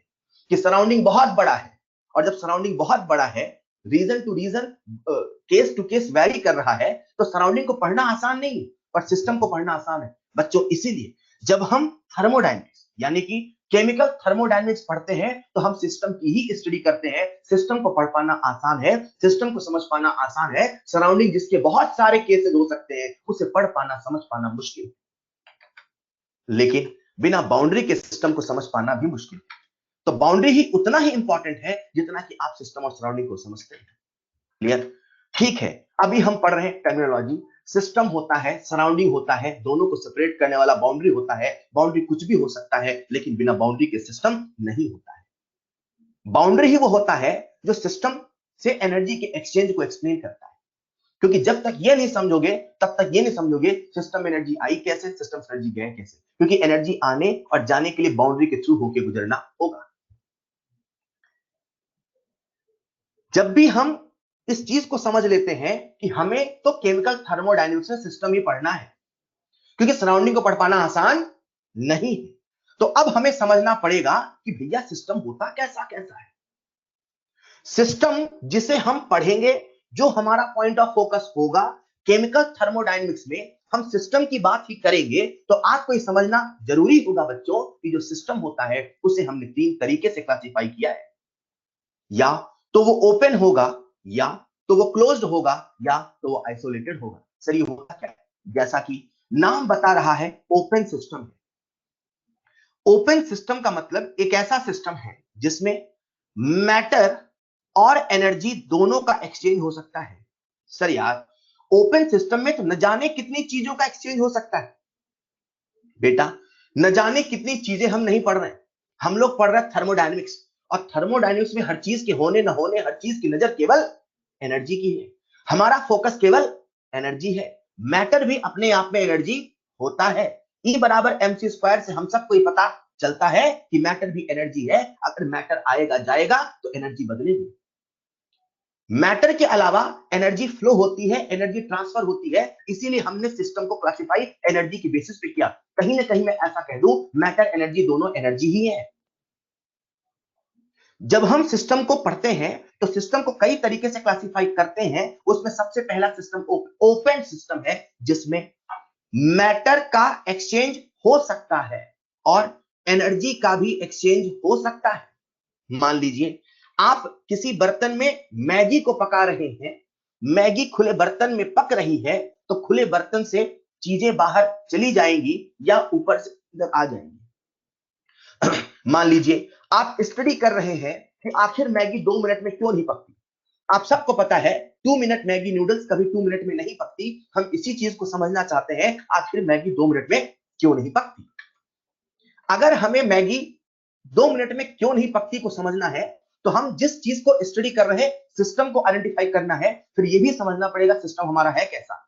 कि सराउंडिंग बहुत बड़ा है, और जब सराउंडिंग बहुत बड़ा है, reason to reason, case to case vary कर रहा है, तो सराउंडिंग को पढ़ना आसान नहीं है और सिस्टम को पढ़ना आसान है बच्चों। इसीलिए जब हम थर्मोडायनेमिक्स यानी कि केमिकल थर्मोडायनेमिक्स पढ़ते हैं तो हम सिस्टम की ही स्टडी करते हैं। सिस्टम को पढ़ पाना आसान है, सिस्टम को समझ पाना आसान है। सराउंडिंग जिसके बहुत सारे केसेस हो सकते हैं, उसे पढ़ पाना समझ पाना मुश्किल, लेकिन बिना बाउंड्री के सिस्टम को समझ पाना भी मुश्किल। तो बाउंड्री ही उतना ही इंपॉर्टेंट है जितना कि आप सिस्टम और सराउंडिंग को समझते हैं। क्लियर? ठीक है, अभी हम पढ़ रहे हैं टर्मिनोलॉजी। सिस्टम होता है, सराउंडिंग होता है, दोनों को सेपरेट करने वाला बाउंड्री होता है। बाउंड्री कुछ भी हो सकता है, लेकिन बिना बाउंड्री के सिस्टम नहीं होता है। बाउंड्री ही वो होता है जो सिस्टम से एनर्जी के एक्सचेंज को एक्सप्लेन करता है, क्योंकि जब तक ये नहीं समझोगे तब तक ये नहीं समझोगे सिस्टम एनर्जी आई कैसे, सिस्टम से एनर्जी गए कैसे, क्योंकि एनर्जी आने और जाने के लिए बाउंड्री के थ्रू होकर गुजरना होगा। जब भी हम इस चीज को समझ लेते हैं कि हमें तो केमिकल थर्मोडायनेमिक्स में सिस्टम ही पढ़ना है, क्योंकि सराउंडिंग को पढ़ पाना आसान नहीं है, तो अब हमें समझना पड़ेगा कि भैया सिस्टम होता कैसा कैसा है। सिस्टम जिसे हम पढ़ेंगे, जो हमारा पॉइंट ऑफ फोकस होगा केमिकल थर्मोडायनेमिक्स में, हम सिस्टम की बात ही करेंगे, तो आपको ये समझना जरूरी होगा बच्चों कि जो सिस्टम होता है उसे हमने 3 तरीके से क्लासिफाई किया है। या तो वो ओपन होगा, या तो वो क्लोज्ड होगा, या तो वो आइसोलेटेड होगा। सर ये होता क्या है? जैसा कि नाम बता रहा है, ओपन सिस्टम है। ओपन सिस्टम का मतलब एक ऐसा सिस्टम है जिसमें मैटर और एनर्जी दोनों का एक्सचेंज हो सकता है। सर यार, ओपन सिस्टम में तो न जाने कितनी चीजों का एक्सचेंज हो सकता है। बेटा, न जाने कितनी चीजें हम नहीं पढ़ रहे हैं, हम लोग पढ़ रहे हैं थर्मोडायनेमिक्स, और थर्मोडायनेमिक्स में हर चीज के होने न होने, हर चीज की नजर केवल एनर्जी की है। हमारा फोकस केवल एनर्जी है। मैटर भी अपने आप में एनर्जी होता है। E बराबर mc स्क्वायर से हम सबको ये पता चलता है कि मैटर भी एनर्जी है। अगर मैटर आएगा जाएगा तो एनर्जी बदलेगी। मैटर के अलावा एनर्जी फ्लो होती है, एनर्जी ट्रांसफर होती है, इसीलिए हमने सिस्टम को क्लासिफाई एनर्जी की बेसिस पे किया। कहीं ना कहीं मैं ऐसा कह दूं, मैटर एनर्जी दोनों एनर्जी ही है। जब हम सिस्टम को पढ़ते हैं तो सिस्टम को कई तरीके से क्लासिफाई करते हैं। उसमें सबसे पहला सिस्टम ओपन सिस्टम है, जिसमें मैटर का एक्सचेंज हो सकता है और एनर्जी का भी एक्सचेंज हो सकता है। मान लीजिए आप किसी बर्तन में मैगी को पका रहे हैं, मैगी खुले बर्तन में पक रही है, तो खुले बर्तन से चीजें बाहर चली जाएंगी या ऊपर से इधर आ जाएंगी। मान लीजिए आप स्टडी कर रहे हैं कि आखिर मैगी 2 मिनट में क्यों नहीं पकती। आप सबको पता है 2 मिनट मैगी नूडल्स कभी 2 मिनट में नहीं पकती। हम इसी चीज को समझना चाहते हैं, आखिर मैगी 2 मिनट में क्यों नहीं पकती। अगर हमें मैगी 2 मिनट में क्यों नहीं पकती को समझना है, तो हम जिस चीज को स्टडी कर रहे हैं, सिस्टम को आइडेंटिफाई करना है। फिर यह भी समझना पड़ेगा सिस्टम हमारा है कैसा।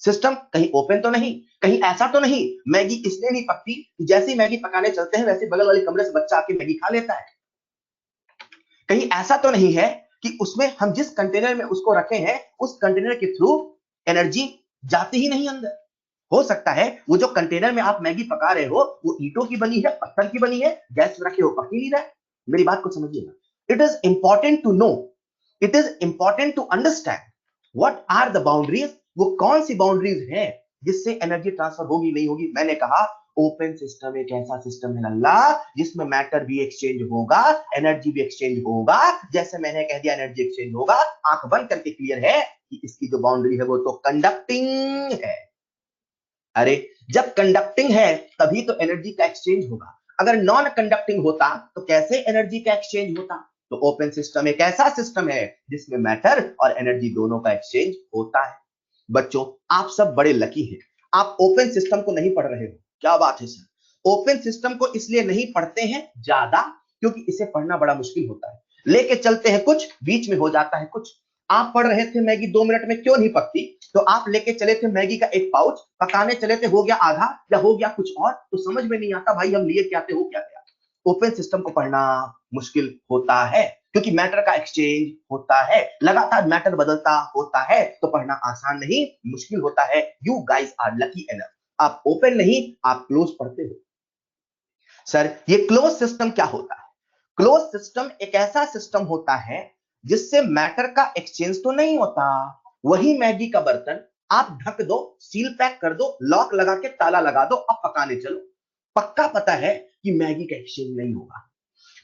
सिस्टम कहीं ओपन तो नहीं, कहीं ऐसा तो नहीं मैगी इसलिए नहीं पकती कि जैसे ही मैगी पकाने चलते हैं वैसे बगल वाले कमरे से बच्चा आके मैगी खा लेता है। कहीं ऐसा तो नहीं है कि उसमें हम जिस कंटेनर में उसको रखे हैं, उस कंटेनर के थ्रू एनर्जी जाती ही नहीं अंदर। हो सकता है वो जो कंटेनर में आप मैगी पका रहे हो वो ईंटों की बनी है, पत्थर की बनी है, गैस में रखे हो पक ही नहीं रहा है। मेरी बात को समझिएगा। It is important to know, it is important to understand what are the boundaries. वो कौन सी बाउंड्रीज हैं जिससे एनर्जी ट्रांसफर होगी नहीं होगी। मैंने कहा ओपन सिस्टम एक ऐसा सिस्टम है लल्ला जिसमें मैटर भी एक्सचेंज होगा, एनर्जी भी एक्सचेंज होगा। जैसे मैंने कह दिया एनर्जी एक्सचेंज होगा, आंख बंद करके क्लियर है कि इसकी जो बाउंड्री है वो तो कंडक्टिंग है। अरे जब कंडक्टिंग है तभी तो एनर्जी का एक्सचेंज होगा। अगर नॉन कंडक्टिंग होता तो कैसे एनर्जी का एक्सचेंज होता। तो ओपन सिस्टम एक ऐसा सिस्टम है जिसमें मैटर और एनर्जी दोनों का एक्सचेंज होता है। बच्चों आप सब बड़े लकी हैं, आप ओपन सिस्टम को नहीं पढ़ रहे हो। क्या बात है सर। ओपन सिस्टम को इसलिए नहीं पढ़ते हैं ज्यादा क्योंकि इसे पढ़ना बड़ा मुश्किल होता है। लेके चलते हैं कुछ, बीच में हो जाता है कुछ। आप पढ़ रहे थे मैगी 2 मिनट में क्यों नहीं पकती, तो आप लेके चले थे मैगी का एक पाउच, पकाने चले थे, हो गया आधा या हो गया कुछ और, तो समझ में नहीं आता भाई हम लिए क्या थे, हो क्या गया। ओपन सिस्टम को पढ़ना मुश्किल होता है क्योंकि मैटर का एक्सचेंज होता है, लगातार मैटर बदलता होता है, तो पढ़ना आसान नहीं मुश्किल होता है। You guys are lucky enough, आप ओपन नहीं आप क्लोज पढ़ते हो। सर ये क्लोज सिस्टम क्या होता है? क्लोज सिस्टम एक ऐसा सिस्टम होता है जिससे मैटर का एक्सचेंज तो नहीं होता, वही मैगी का बर्तन आप ढक दो, सील पैक कर दो, लॉक लगा के ताला लगा दो, अब पकाने चलो। पक्का पता है कि मैगी का एक्सचेंज नहीं होगा,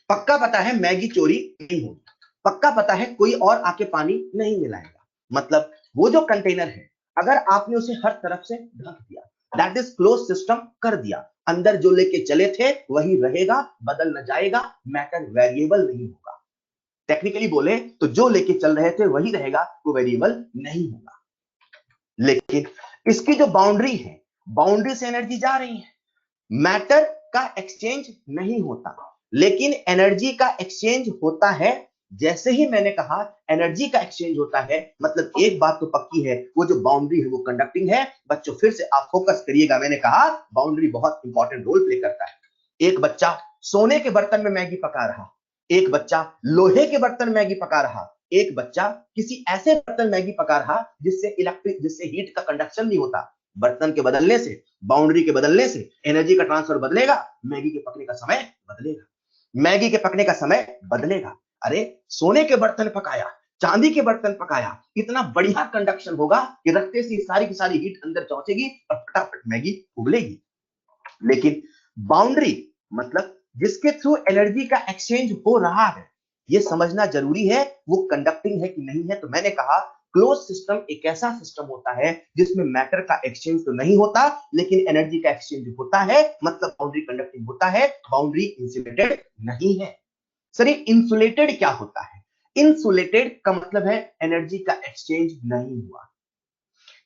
पक्का पता है मैगी चोरी नहीं होगी, पक्का पता है कोई और आके पानी नहीं मिलाएगा। मतलब वो जो कंटेनर है अगर आपने उसे हर तरफ से ढक दिया, दैट इज क्लोज सिस्टम कर दिया, अंदर जो लेके चले थे वही रहेगा, बदल न जाएगा, मैटर वेरिएबल नहीं होगा। टेक्निकली बोले तो जो लेके चल रहे थे वही रहेगा, वो वेरिएबल नहीं होगा। लेकिन इसकी जो बाउंड्री है, बाउंड्री से एनर्जी जा रही है, मैटर का एक्सचेंज नहीं होता लेकिन एनर्जी का एक्सचेंज होता है। जैसे ही मैंने कहा एनर्जी का एक्सचेंज होता है, मतलब एक बात तो पक्की है, वो जो बाउंड्री है वो कंडक्टिंग है। बच्चों फिर से आप फोकस करिएगा, मैंने कहा बाउंड्री बहुत इंपॉर्टेंट रोल प्ले करता है। एक बच्चा सोने के बर्तन में मैगी पका रहा, एक बच्चा लोहे के बर्तन मैगी पका रहा, एक बच्चा किसी ऐसे बर्तन मैगी पका रहा जिससे हीट का कंडक्शन नहीं होता। बर्तन के बदलने से, बाउंड्री के बदलने से एनर्जी का ट्रांसफर बदलेगा, मैगी के पकने का समय बदलेगा, मैगी के पकने का समय बदलेगा। अरे सोने के बर्तन पकाया, चांदी के बर्तन पकाया, इतना बढ़िया कंडक्शन होगा कि रखते से सारी की सारी हीट अंदर पहुंचेगी और फटाफट मैगी उबलेगी। लेकिन बाउंड्री मतलब जिसके थ्रू एनर्जी का एक्सचेंज हो रहा है, ये समझना जरूरी है वो कंडक्टिंग है कि नहीं है। तो मैंने कहा क्लोज सिस्टम एक ऐसा सिस्टम होता है जिसमें मैटर का एक्सचेंज तो नहीं होता लेकिन एनर्जी का एक्सचेंज होता है, मतलब बाउंड्री कंडक्टिंग होता है, बाउंड्री इंसुलेटेड नहीं है। सर ये इंसुलेटेड क्या होता है? इंसुलेटेड का मतलब है एनर्जी का एक्सचेंज नहीं हुआ।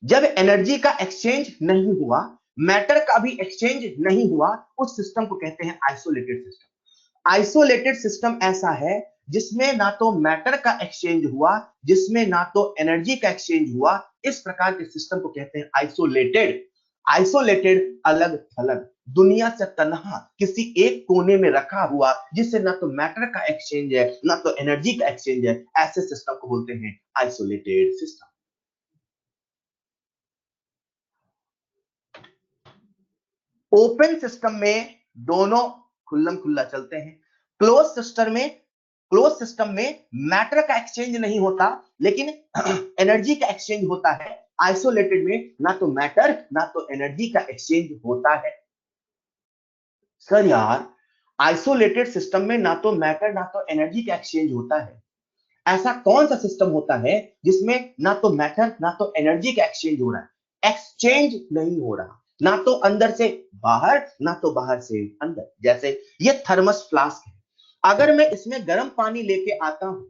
जब एनर्जी का एक्सचेंज नहीं हुआ, मैटर का भी एक्सचेंज नहीं हुआ, उस सिस्टम को कहते हैं आइसोलेटेड सिस्टम। आइसोलेटेड सिस्टम ऐसा है जिसमें ना तो मैटर का एक्सचेंज हुआ, जिसमें ना तो एनर्जी का एक्सचेंज हुआ, इस प्रकार के सिस्टम को कहते हैं आइसोलेटेड। आइसोलेटेड अलग थलग, दुनिया से तन्हा, किसी एक कोने में रखा हुआ, जिससे ना तो मैटर का एक्सचेंज है ना तो एनर्जी का एक्सचेंज है, ऐसे सिस्टम को बोलते हैं आइसोलेटेड सिस्टम। ओपन सिस्टम में दोनों खुल्लम खुल्ला चलते हैं। क्लोज सिस्टम में मैटर का एक्सचेंज नहीं होता लेकिन एनर्जी का एक्सचेंज होता है। आइसोलेटेड में ना तो मैटर ना तो एनर्जी का एक्सचेंज होता है। सर यार आइसोलेटेड सिस्टम में ना तो मैटर ना तो एनर्जी का एक्सचेंज होता है, ऐसा कौन सा सिस्टम होता है जिसमें ना तो मैटर ना तो एनर्जी का एक्सचेंज हो रहा है, एक्सचेंज नहीं हो रहा, ना तो अंदर से बाहर ना तो बाहर से अंदर। जैसे ये थर्मस फ्लास्क है, अगर मैं इसमें गर्म पानी लेके आता हूं,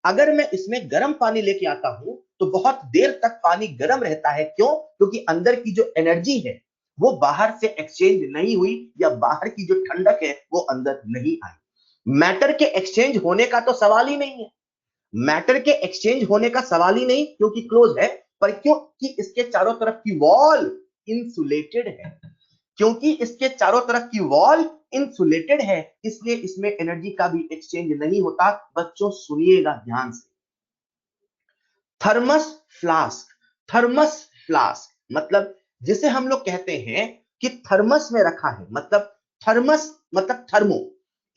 अगर मैं इसमें गर्म पानी लेके आता हूं तो बहुत देर तक पानी गर्म रहता है। क्यों? क्योंकि अंदर की जो एनर्जी है वो बाहर से एक्सचेंज नहीं हुई या बाहर की जो ठंडक है वो अंदर नहीं आई। मैटर के एक्सचेंज होने का तो सवाल ही नहीं है, मैटर के एक्सचेंज होने का सवाल ही नहीं क्योंकि क्लोज है, पर क्योंकि इसके चारों तरफ की वॉल इंसुलेटेड है, क्योंकि इसके चारों तरफ की वॉल इंसुलेटेड है इसलिए इसमें एनर्जी का भी एक्सचेंज नहीं होता। बच्चों सुनिएगा ध्यान से, थर्मस फ्लास्क, थर्मस फ्लास्क मतलब जिसे हम लोग कहते हैं कि थर्मस में रखा है, मतलब थर्मस मतलब थर्मो,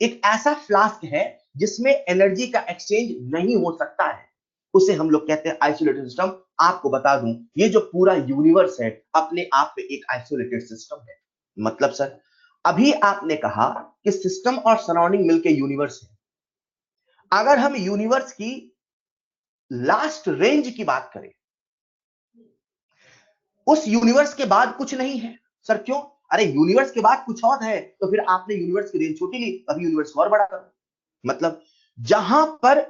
एक ऐसा फ्लास्क है जिसमें एनर्जी का एक्सचेंज नहीं हो सकता है, उसे हम लोग कहते हैं आइसोलेटेड सिस्टम। आपको बता दूं ये जो पूरा यूनिवर्स है अपने आप में एक आइसोलेटेड सिस्टम है। मतलब सर अभी आपने कहा कि सिस्टम और सराउंडिंग मिलके यूनिवर्स है, अगर हम यूनिवर्स की लास्ट रेंज की बात करें, उस यूनिवर्स के बाद कुछ नहीं है। सर क्यों? अरे यूनिवर्स के बाद कुछ और है तो फिर आपने यूनिवर्स की रेंज छोटी ली, अभी यूनिवर्स और बड़ा करो। मतलब जहां पर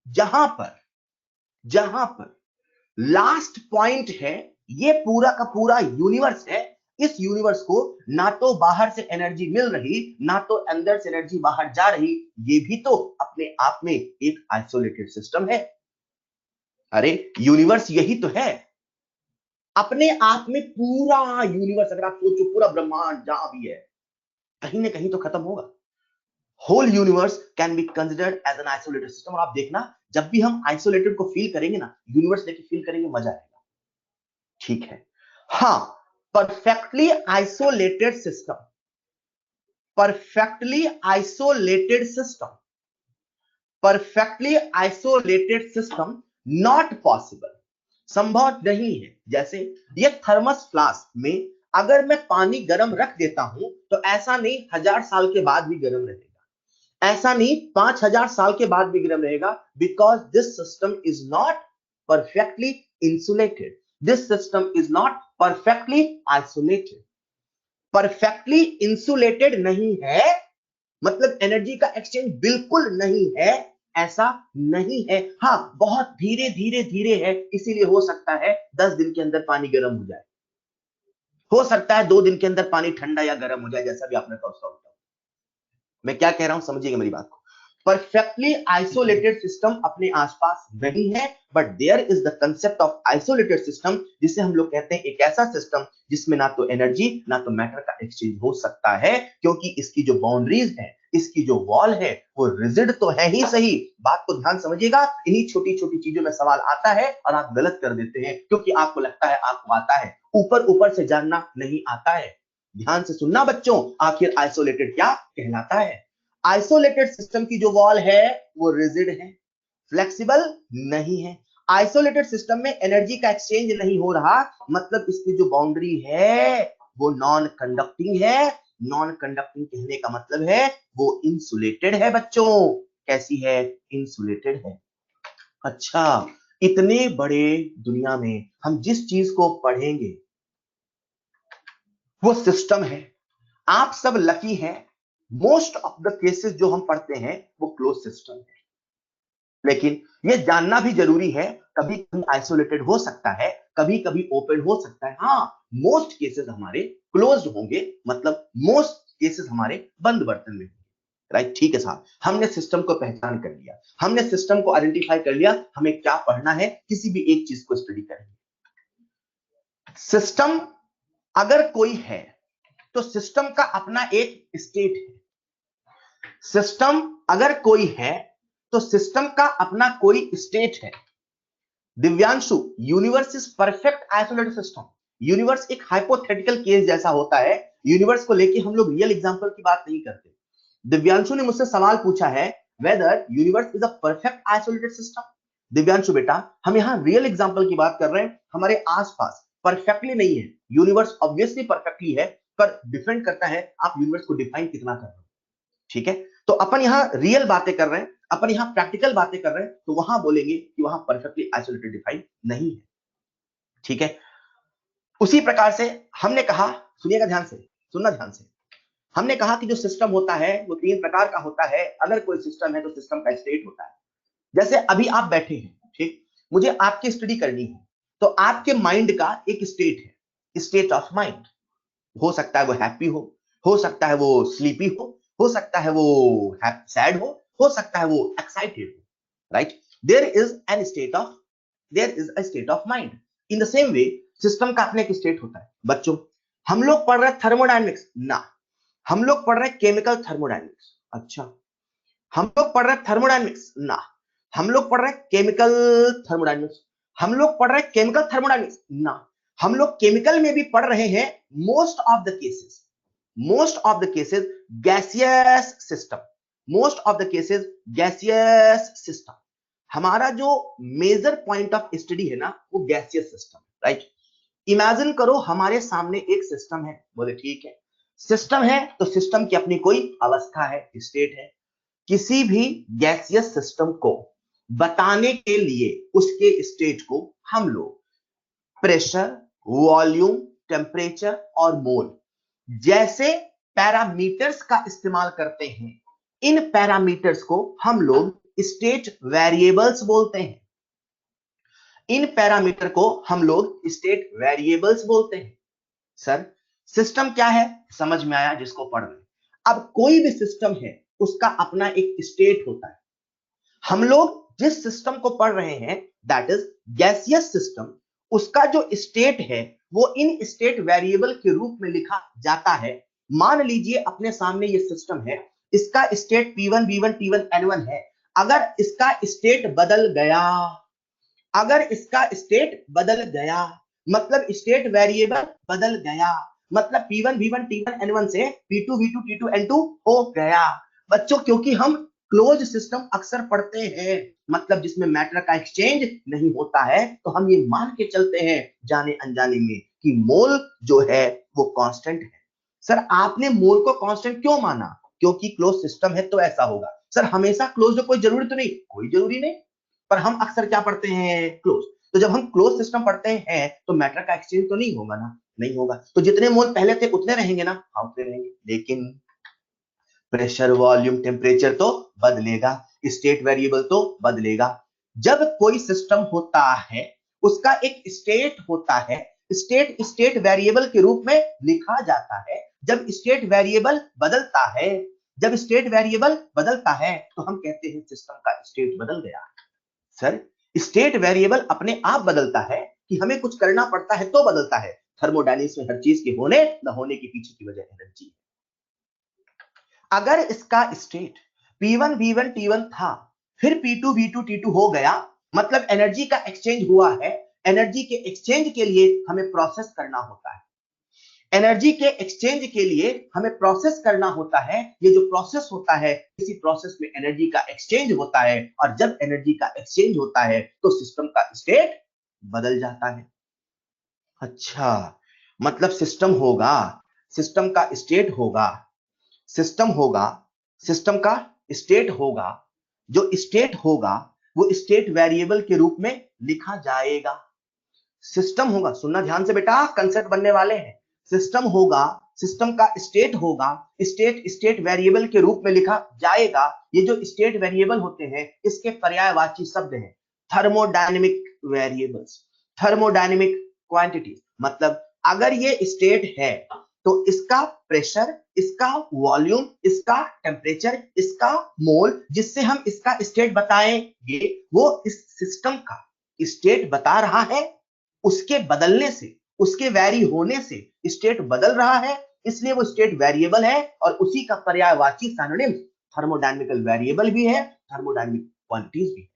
जहां पर जहां पर लास्ट पॉइंट है ये पूरा का पूरा यूनिवर्स है। इस यूनिवर्स को ना तो बाहर से एनर्जी मिल रही ना तो अंदर से एनर्जी बाहर जा रही, ये भी तो अपने आप में एक आइसोलेटेड सिस्टम है। अरे यूनिवर्स यही तो है, अपने आप में पूरा यूनिवर्स, अगर आप सोचो पूरा ब्रह्मांड जहां भी है, कहीं ना कहीं तो खत्म होगा। Whole universe can be considered as an isolated system. और आप देखना, जब भी हम आइसोलेटेड को फील करेंगे ना, यूनिवर्स लेके फील करेंगे, मजा आएगा। ठीक है, हाँ, perfectly isolated system, perfectly isolated system, perfectly isolated system not possible, संभव नहीं है। जैसे ये थर्मस फ्लास्क में अगर मैं पानी गर्म रख देता हूं तो ऐसा नहीं 1000 साल के बाद भी गर्म रहेगा, ऐसा नहीं 5000 साल के बाद भी गर्म रहेगा, because this system is not perfectly insulated, this system is not perfectly isolated. Perfectly insulated नहीं है मतलब एनर्जी का एक्सचेंज बिल्कुल नहीं है, ऐसा नहीं है। हाँ, बहुत धीरे धीरे धीरे है, इसीलिए हो सकता है 10 दिन के अंदर पानी गर्म हो जाए, हो सकता है 2 दिन के अंदर पानी ठंडा या गर्म हो जाए, जैसा भी आपने सोचा। मैं क्या कह रहा हूं, समझिएगा मेरी बात को। परफेक्टली आइसोलेटेड सिस्टम अपने आसपास नहीं है, but there is the concept of isolated system, जिसे हम लोग कहते हैं एक ऐसा सिस्टम जिसमें ना तो एनर्जी ना तो मैटर का एक्सचेंज हो सकता है, क्योंकि इसकी जो बाउंड्रीज है, इसकी जो वॉल है, वो रिजिड तो है ही सही। बात को ध्यान समझिएगा, इन्हीं छोटी छोटी चीजों में सवाल आता है और आप गलत कर देते हैं, क्योंकि आपको लगता है आपको आता है, ऊपर ऊपर से जानना नहीं आता है। ध्यान से सुनना बच्चों, आखिर आइसोलेटेड क्या कहलाता है। आइसोलेटेड सिस्टम की जो वॉल है वो रिजिड है, फ्लेक्सिबल नहीं है। आइसोलेटेड सिस्टम में एनर्जी का एक्सचेंज नहीं हो रहा, मतलब इसकी जो बाउंड्री है वो नॉन कंडक्टिंग है। नॉन कंडक्टिंग कहने का मतलब है वो इंसुलेटेड है बच्चों। कैसी है? इंसुलेटेड है। अच्छा, इतने बड़े दुनिया में हम जिस चीज को पढ़ेंगे वो सिस्टम है। आप सब लकी हैं, मोस्ट ऑफ द केसेस जो हम पढ़ते हैं वो क्लोज सिस्टम है, लेकिन ये जानना भी जरूरी है, कभी कभी आइसोलेटेड हो सकता है, कभी कभी ओपन हो सकता है। हाँ, मोस्ट केसेस हमारे क्लोज्ड होंगे, मतलब मोस्ट केसेस हमारे बंद बर्तन में, राइट? ठीक है साहब, हमने सिस्टम को पहचान कर लिया, हमने सिस्टम को आइडेंटिफाई कर लिया, हमें क्या पढ़ना है, किसी भी एक चीज को स्टडी करेंगे। सिस्टम अगर कोई है तो सिस्टम का अपना एक स्टेट है। सिस्टम अगर कोई है तो सिस्टम का अपना कोई स्टेट है। Divyanshu, universe is perfect isolated system. Universe एक हाइपोथेटिकल केस जैसा होता है, यूनिवर्स को लेके हम लोग रियल एग्जांपल की बात नहीं करते। दिव्यांशु ने मुझसे सवाल पूछा है whether universe is a perfect isolated system. Divyanshu बेटा, हम यहां रियल एग्जांपल की बात कर रहे हैं, हमारे आसपास परफेक्टली नहीं है। यूनिवर्स ऑब्वियसली परफेक्टली है, पर डिपेंड करता है आप यूनिवर्स को डिफाइन कितना कर रहे हो। ठीक है, तो अपन यहां रियल बातें कर रहे हैं, अपन यहां प्रैक्टिकल बातें कर रहे हैं, तो वहां बोलेंगे कि वहां परफेक्टली आइसोलेटेड डिफाइन नहीं है। ठीक है, उसी प्रकार से हमने कहा, सुनिएगा ध्यान से, सुनना ध्यान से, हमने कहा कि जो सिस्टम होता है वो 3 प्रकार का होता है। अगर कोई सिस्टम है तो सिस्टम का स्टेट होता है। जैसे अभी आप बैठे हैं, ठीक, मुझे आपकी स्टडी करनी है, तो आपके माइंड का एक स्टेट है, स्टेट ऑफ माइंड। हो सकता है वो हैप्पी हो सकता है वो स्लीपी हो सकता है वो सैड हो सकता है वो एक्साइटेड हो, right? There is an state of, there is a state of mind. In the same way system का अपने एक स्टेट होता है। बच्चों, हम लोग पढ़ रहे हैं थर्मोडायनेमिक्स ना, हम लोग पढ़ रहे हैं केमिकल थर्मोडायनेमिक्स। अच्छा, हम लोग पढ़ रहे हैं थर्मोडायनेमिक्स ना, हम लोग पढ़ रहे हैं केमिकल थर्मोडायनेमिक्स। हम लोग पढ़ रहे हैं केमिकल थर्मोडायनेमिक्स ना, हम लोग केमिकल में भी पढ़ रहे हैं most of the cases, most of the cases gaseous system, most of the cases gaseous system. हमारा जो मेजर पॉइंट ऑफ स्टडी है ना वो गैसियस सिस्टम, राइट? इमेजिन करो हमारे सामने एक सिस्टम है, बोले ठीक है, सिस्टम है तो सिस्टम की अपनी कोई अवस्था है, स्टेट है। किसी भी गैसियस सिस्टम को बताने के लिए उसके स्टेट को हम लोग प्रेशर, वॉल्यूम, टेम्परेचर और मोल जैसे पैरामीटर्स का इस्तेमाल करते हैं। इन पैरामीटर्स को हम लोग स्टेट वेरिएबल्स बोलते हैं। इन पैरामीटर को हम लोग स्टेट वेरिएबल्स बोलते हैं। सर, सिस्टम क्या है समझ में आया जिसको पढ़ रहे हैं। अब कोई भी सिस्टम है उसका अपना एक स्टेट होता है। हम लोग जिस सिस्टम को पढ़ रहे हैं दैट इज गैसियस सिस्टम, उसका जो स्टेट है वो इन स्टेट वेरिएबल के रूप में लिखा जाता है। मान लीजिए अपने सामने ये सिस्टम है, इसका state P1 V1 T1 N1 है। अगर इसका स्टेट बदल गया, अगर इसका स्टेट बदल गया मतलब स्टेट वेरिएबल बदल गया, मतलब P1 V1 T1 N1 से P2 V2 T2 N2 हो गया। बच्चों क्योंकि हम क्लोज सिस्टम अक्सर पढ़ते हैं, मतलब जिसमें मैटर का एक्सचेंज नहीं होता है, तो हम ये मान के चलते हैं जाने अनजाने में कि मोल जो है वो कांस्टेंट है। सर आपने मोल को कांस्टेंट क्यों माना? क्योंकि क्लोज सिस्टम है तो ऐसा होगा। सर हमेशा क्लोज हो कोई जरूरी तो नहीं, कोई जरूरी नहीं, पर हम अक्सर क्या पढ़ते हैं? क्लोज। तो जब हम क्लोज सिस्टम पढ़ते हैं तो मैटर का एक्सचेंज तो नहीं होगा ना, नहीं होगा। तो जितने मोल पहले थे उतने रहेंगे ना, हाँ उतने रहेंगे, लेकिन प्रेशर वॉल्यूम टेम्परेचर तो बदलेगा, स्टेट वेरिएबल तो बदलेगा। जब कोई सिस्टम होता है उसका एक स्टेट होता है, स्टेट स्टेट वेरिएबल के रूप में लिखा जाता है। जब स्टेट वेरिएबल बदलता है, जब स्टेट वेरिएबल बदलता है तो हम कहते हैं सिस्टम का स्टेट बदल गया। सर स्टेट वेरिएबल अपने आप बदलता है कि हमें कुछ करना पड़ता है तो बदलता है? थर्मोडायनेमिक्स में हर चीज के होने न होने के पीछे की वजह एनर्जी है। अगर इसका स्टेट P1 V1 T1 था, फिर P2 V2 T2 हो गया, मतलब एनर्जी का एक्सचेंज हुआ है। एनर्जी के एक्सचेंज के लिए हमें प्रोसेस करना होता है, एनर्जी के एक्सचेंज के लिए हमें प्रोसेस करना होता है। ये जो प्रोसेस होता है, इसी प्रोसेस में एनर्जी का एक्सचेंज होता है, और जब एनर्जी का एक्सचेंज होता है तो सिस्टम का स्टेट बदल जाता है। अच्छा, मतलब सिस्टम होगा, सिस्टम का स्टेट होगा, सिस्टम होगा, सिस्टम का स्टेट होगा। जो स्टेट होगा वो स्टेट वेरिएबल के रूप में लिखा जाएगा। सिस्टम होगा, सुनना ध्यान से बेटा, कंसेप्ट बनने वाले हैं। सिस्टम होगा, सिस्टम का स्टेट होगा, स्टेट स्टेट वेरिएबल के रूप में लिखा जाएगा। ये जो स्टेट वेरिएबल होते हैं इसके पर्यायवाची शब्द हैं थर्मोडायनेमिक वेरिएबल्स, थर्मोडायनेमिक क्वांटिटी। मतलब अगर ये स्टेट है तो इसका प्रेशर, इसका वॉल्यूम, इसका टेम्परेचर, इसका मोल, जिससे हम इसका स्टेट बताएंगे, वो इस सिस्टम का स्टेट बता रहा है। उसके बदलने से, उसके वेरी होने से स्टेट बदल रहा है, इसलिए वो स्टेट वेरिएबल है, और उसी का पर्यायवाची सिनोनिम थर्मोडायनेमिकल वेरिएबल भी है, थर्मोडायनेमिक क्वांटिटीज भी है।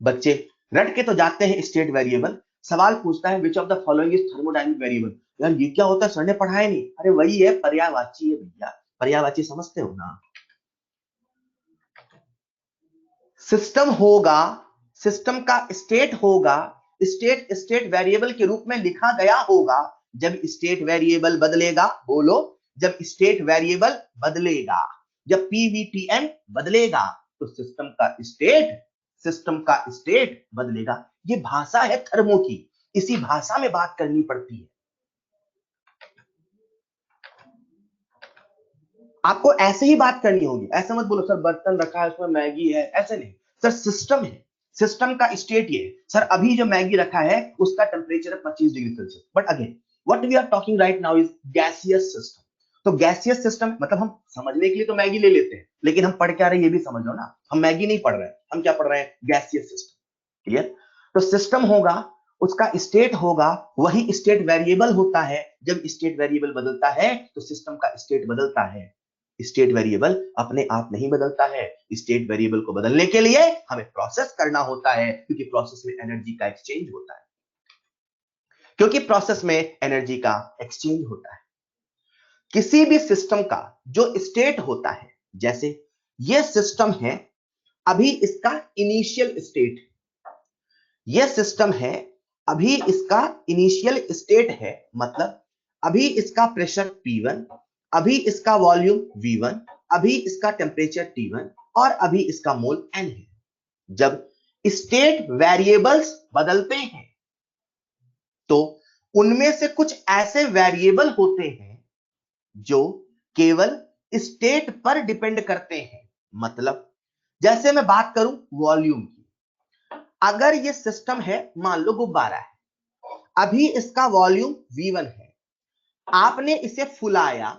बच्चे रट के तो जाते हैं स्टेट वेरिएबल, सवाल पूछता है which of the following is thermodynamic variable. यार ये क्या होता है, सर ने पढ़ाया नहीं? अरे वही है, पर्यायवाची है भैया, पर्यायवाची समझते हो ना। सिस्टम होगा, सिस्टम का स्टेट होगा, स्टेट स्टेट वेरिएबल के रूप में लिखा गया होगा। जब स्टेट वेरिएबल बदलेगा, बोलो, जब स्टेट वेरिएबल बदलेगा, जब PVTN बदलेगा तो सिस्टम का स्टेट, सिस्टम का स्टेट बदलेगा। ये भाषा है थर्मो की, इसी भाषा में बात करनी पड़ती है। आपको ऐसे ही बात करनी होगी, ऐसा मत बोलो सर बर्तन रखा है उसमें मैगी है, ऐसे नहीं। सर सिस्टम है, सिस्टम का स्टेट ये है। सर अभी जो मैगी रखा है उसका टेम्परेचर है 25 degree Celsius, but again what we are talking right now is gaseous system. तो गैसियस सिस्टम मतलब हम समझने के लिए तो मैगी ले लेते हैं, लेकिन हम पढ़ क्या रहे ये भी समझ लो ना, हम मैगी नहीं पढ़ रहे हैं, हम क्या पढ़ रहे हैं? Gaseous system. क्लियर? तो सिस्टम होगा, उसका स्टेट होगा, वही स्टेट वेरिएबल होता है। जब स्टेट वेरिएबल बदलता है तो सिस्टम का स्टेट बदलता है। स्टेट वेरिएबल अपने आप नहीं बदलता है, स्टेट वेरिएबल को बदलने के लिए हमें प्रोसेस करना होता है, क्योंकि प्रोसेस में एनर्जी का एक्सचेंज होता है, क्योंकि प्रोसेस में एनर्जी का एक्सचेंज होता है। किसी भी सिस्टम का जो स्टेट होता है, जैसे ये सिस्टम है, अभी इसका इनिशियल स्टेट, ये सिस्टम है, अभी इसका इनिशियल स्टेट है, मतलब अभी इसका प्रेशर P1, अभी इसका वॉल्यूम V1, अभी इसका टेम्परेचर T1, और अभी इसका मोल N है। जब स्टेट वेरिएबल्स बदलते हैं तो उनमें से कुछ ऐसे वेरिएबल होते हैं जो केवल स्टेट पर डिपेंड करते हैं। मतलब जैसे मैं बात करूं वॉल्यूम की, अगर ये सिस्टम है, मान लो गुब्बारा है, अभी इसका वॉल्यूम V1 है, आपने इसे फुलाया,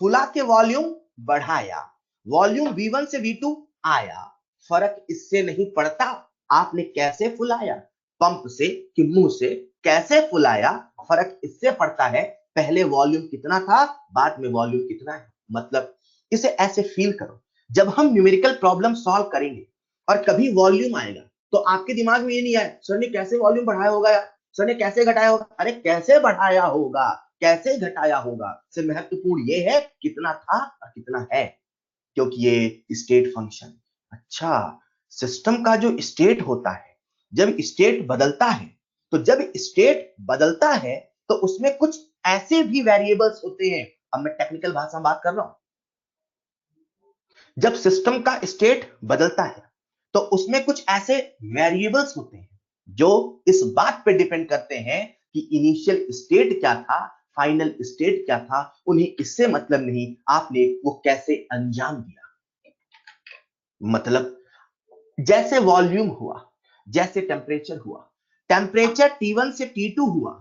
फुला के वॉल्यूम बढ़ाया, वॉल्यूम V1 से V2 आया, फर्क इससे नहीं पड़ता आपने कैसे फुलाया, पंप से कि मुंह से, कैसे फुलाया फर्क इससे पड़ता है पहले वॉल्यूम कितना था, बाद में वॉल्यूम कितना है। मतलब इसे ऐसे फील करो, जब हम न्यूमेरिकल प्रॉब्लम सॉल्व करेंगे और कभी वॉल्यूम आएगा तो आपके दिमाग में ये नहीं आए सर ने कैसे वॉल्यूम बढ़ाया होगा यार, सर ने कैसे घटाया होगा। अरे कैसे बढ़ाया होगा, कैसे घटाया होगा से महत्वपूर्ण ये है कितना था और कितना है, क्योंकि ये स्टेट फंक्शन। अच्छा, सिस्टम का जो स्टेट होता है, जब स्टेट बदलता है, तो जब स्टेट बदलता है तो उसमें कुछ ऐसे भी वेरिएबल्स होते हैं। अब मैं टेक्निकल भाषा में बात कर रहा हूं, जब सिस्टम का स्टेट बदलता है तो उसमें कुछ ऐसे वेरिएबल्स होते हैं जो इस बात पे डिपेंड करते हैं कि इनिशियल स्टेट क्या था, फाइनल स्टेट क्या था। उन्हें इससे मतलब नहीं आपने वो कैसे अंजाम दिया। मतलब जैसे वॉल्यूम हुआ, जैसे टेम्परेचर हुआ, टेम्परेचर T1 से T2 हुआ,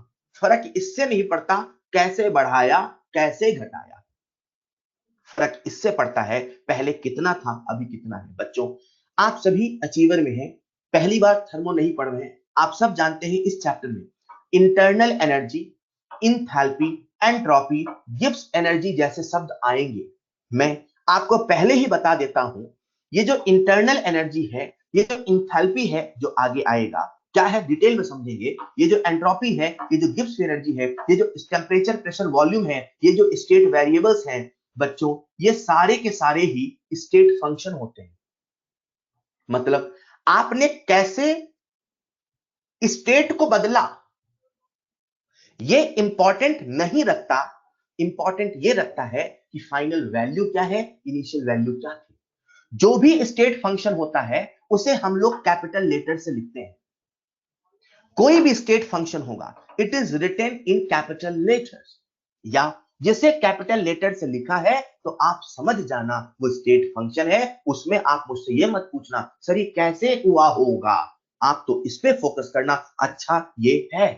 फर्क इससे नहीं पड़ता कैसे बढ़ाया कैसे घटाया, फर्क इससे पड़ता है पहले कितना था अभी कितना है। बच्चों आप सभी अचीवर में हैं, पहली बार थर्मो नहीं पढ़ रहे हैं, आप सब जानते हैं इस चैप्टर में internal energy, enthalpy, entropy, Gibbs energy जैसे शब्द आएंगे। मैं आपको पहले ही बता देता हूं, ये जो इंटरनल एनर्जी है, ये जो इंथैल्पी है जो आगे आएगा क्या है डिटेल में समझेंगे। ये जो एंट्रोपी है, ये जो गिब्स एनर्जी है, ये जो टेम्परेचर प्रेशर वॉल्यूम है, ये जो स्टेट वेरिएबल्स हैं बच्चों, ये सारे के सारे ही स्टेट फंक्शन होते हैं। मतलब आपने कैसे स्टेट को बदला ये इंपॉर्टेंट नहीं रखता, इंपॉर्टेंट ये रखता है कि फाइनल वैल्यू क्या है, इनिशियल वैल्यू क्या थी। जो भी स्टेट फंक्शन होता है उसे हम लोग कैपिटल लेटर से लिखते हैं। कोई भी स्टेट फंक्शन होगा it is written in capital letters, या जिसे कैपिटल लेटर से लिखा है तो आप समझ जाना वो स्टेट फंक्शन है। उसमें आप मुझसे ये मत पूछना सर ये कैसे हुआ होगा, आप तो इस पे फोकस करना अच्छा ये है।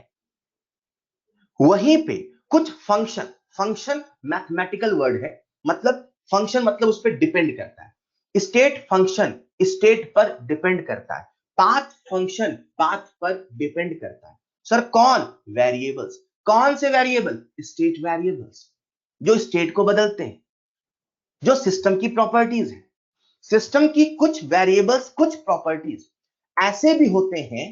वहीं पे कुछ फंक्शन, फंक्शन मैथमेटिकल वर्ड है, मतलब फंक्शन मतलब उस पर डिपेंड करता है। स्टेट फंक्शन स्टेट पर डिपेंड करता है, पाथ फंक्शन पाथ पर डिपेंड करता है। सर कौन, वेरिएबल्स, कौन से वेरिएबल, स्टेट वेरिएबल्स जो स्टेट को बदलते हैं, जो सिस्टम की प्रॉपर्टीज है। सिस्टम की कुछ वेरिएबल्स, कुछ प्रॉपर्टीज ऐसे भी होते हैं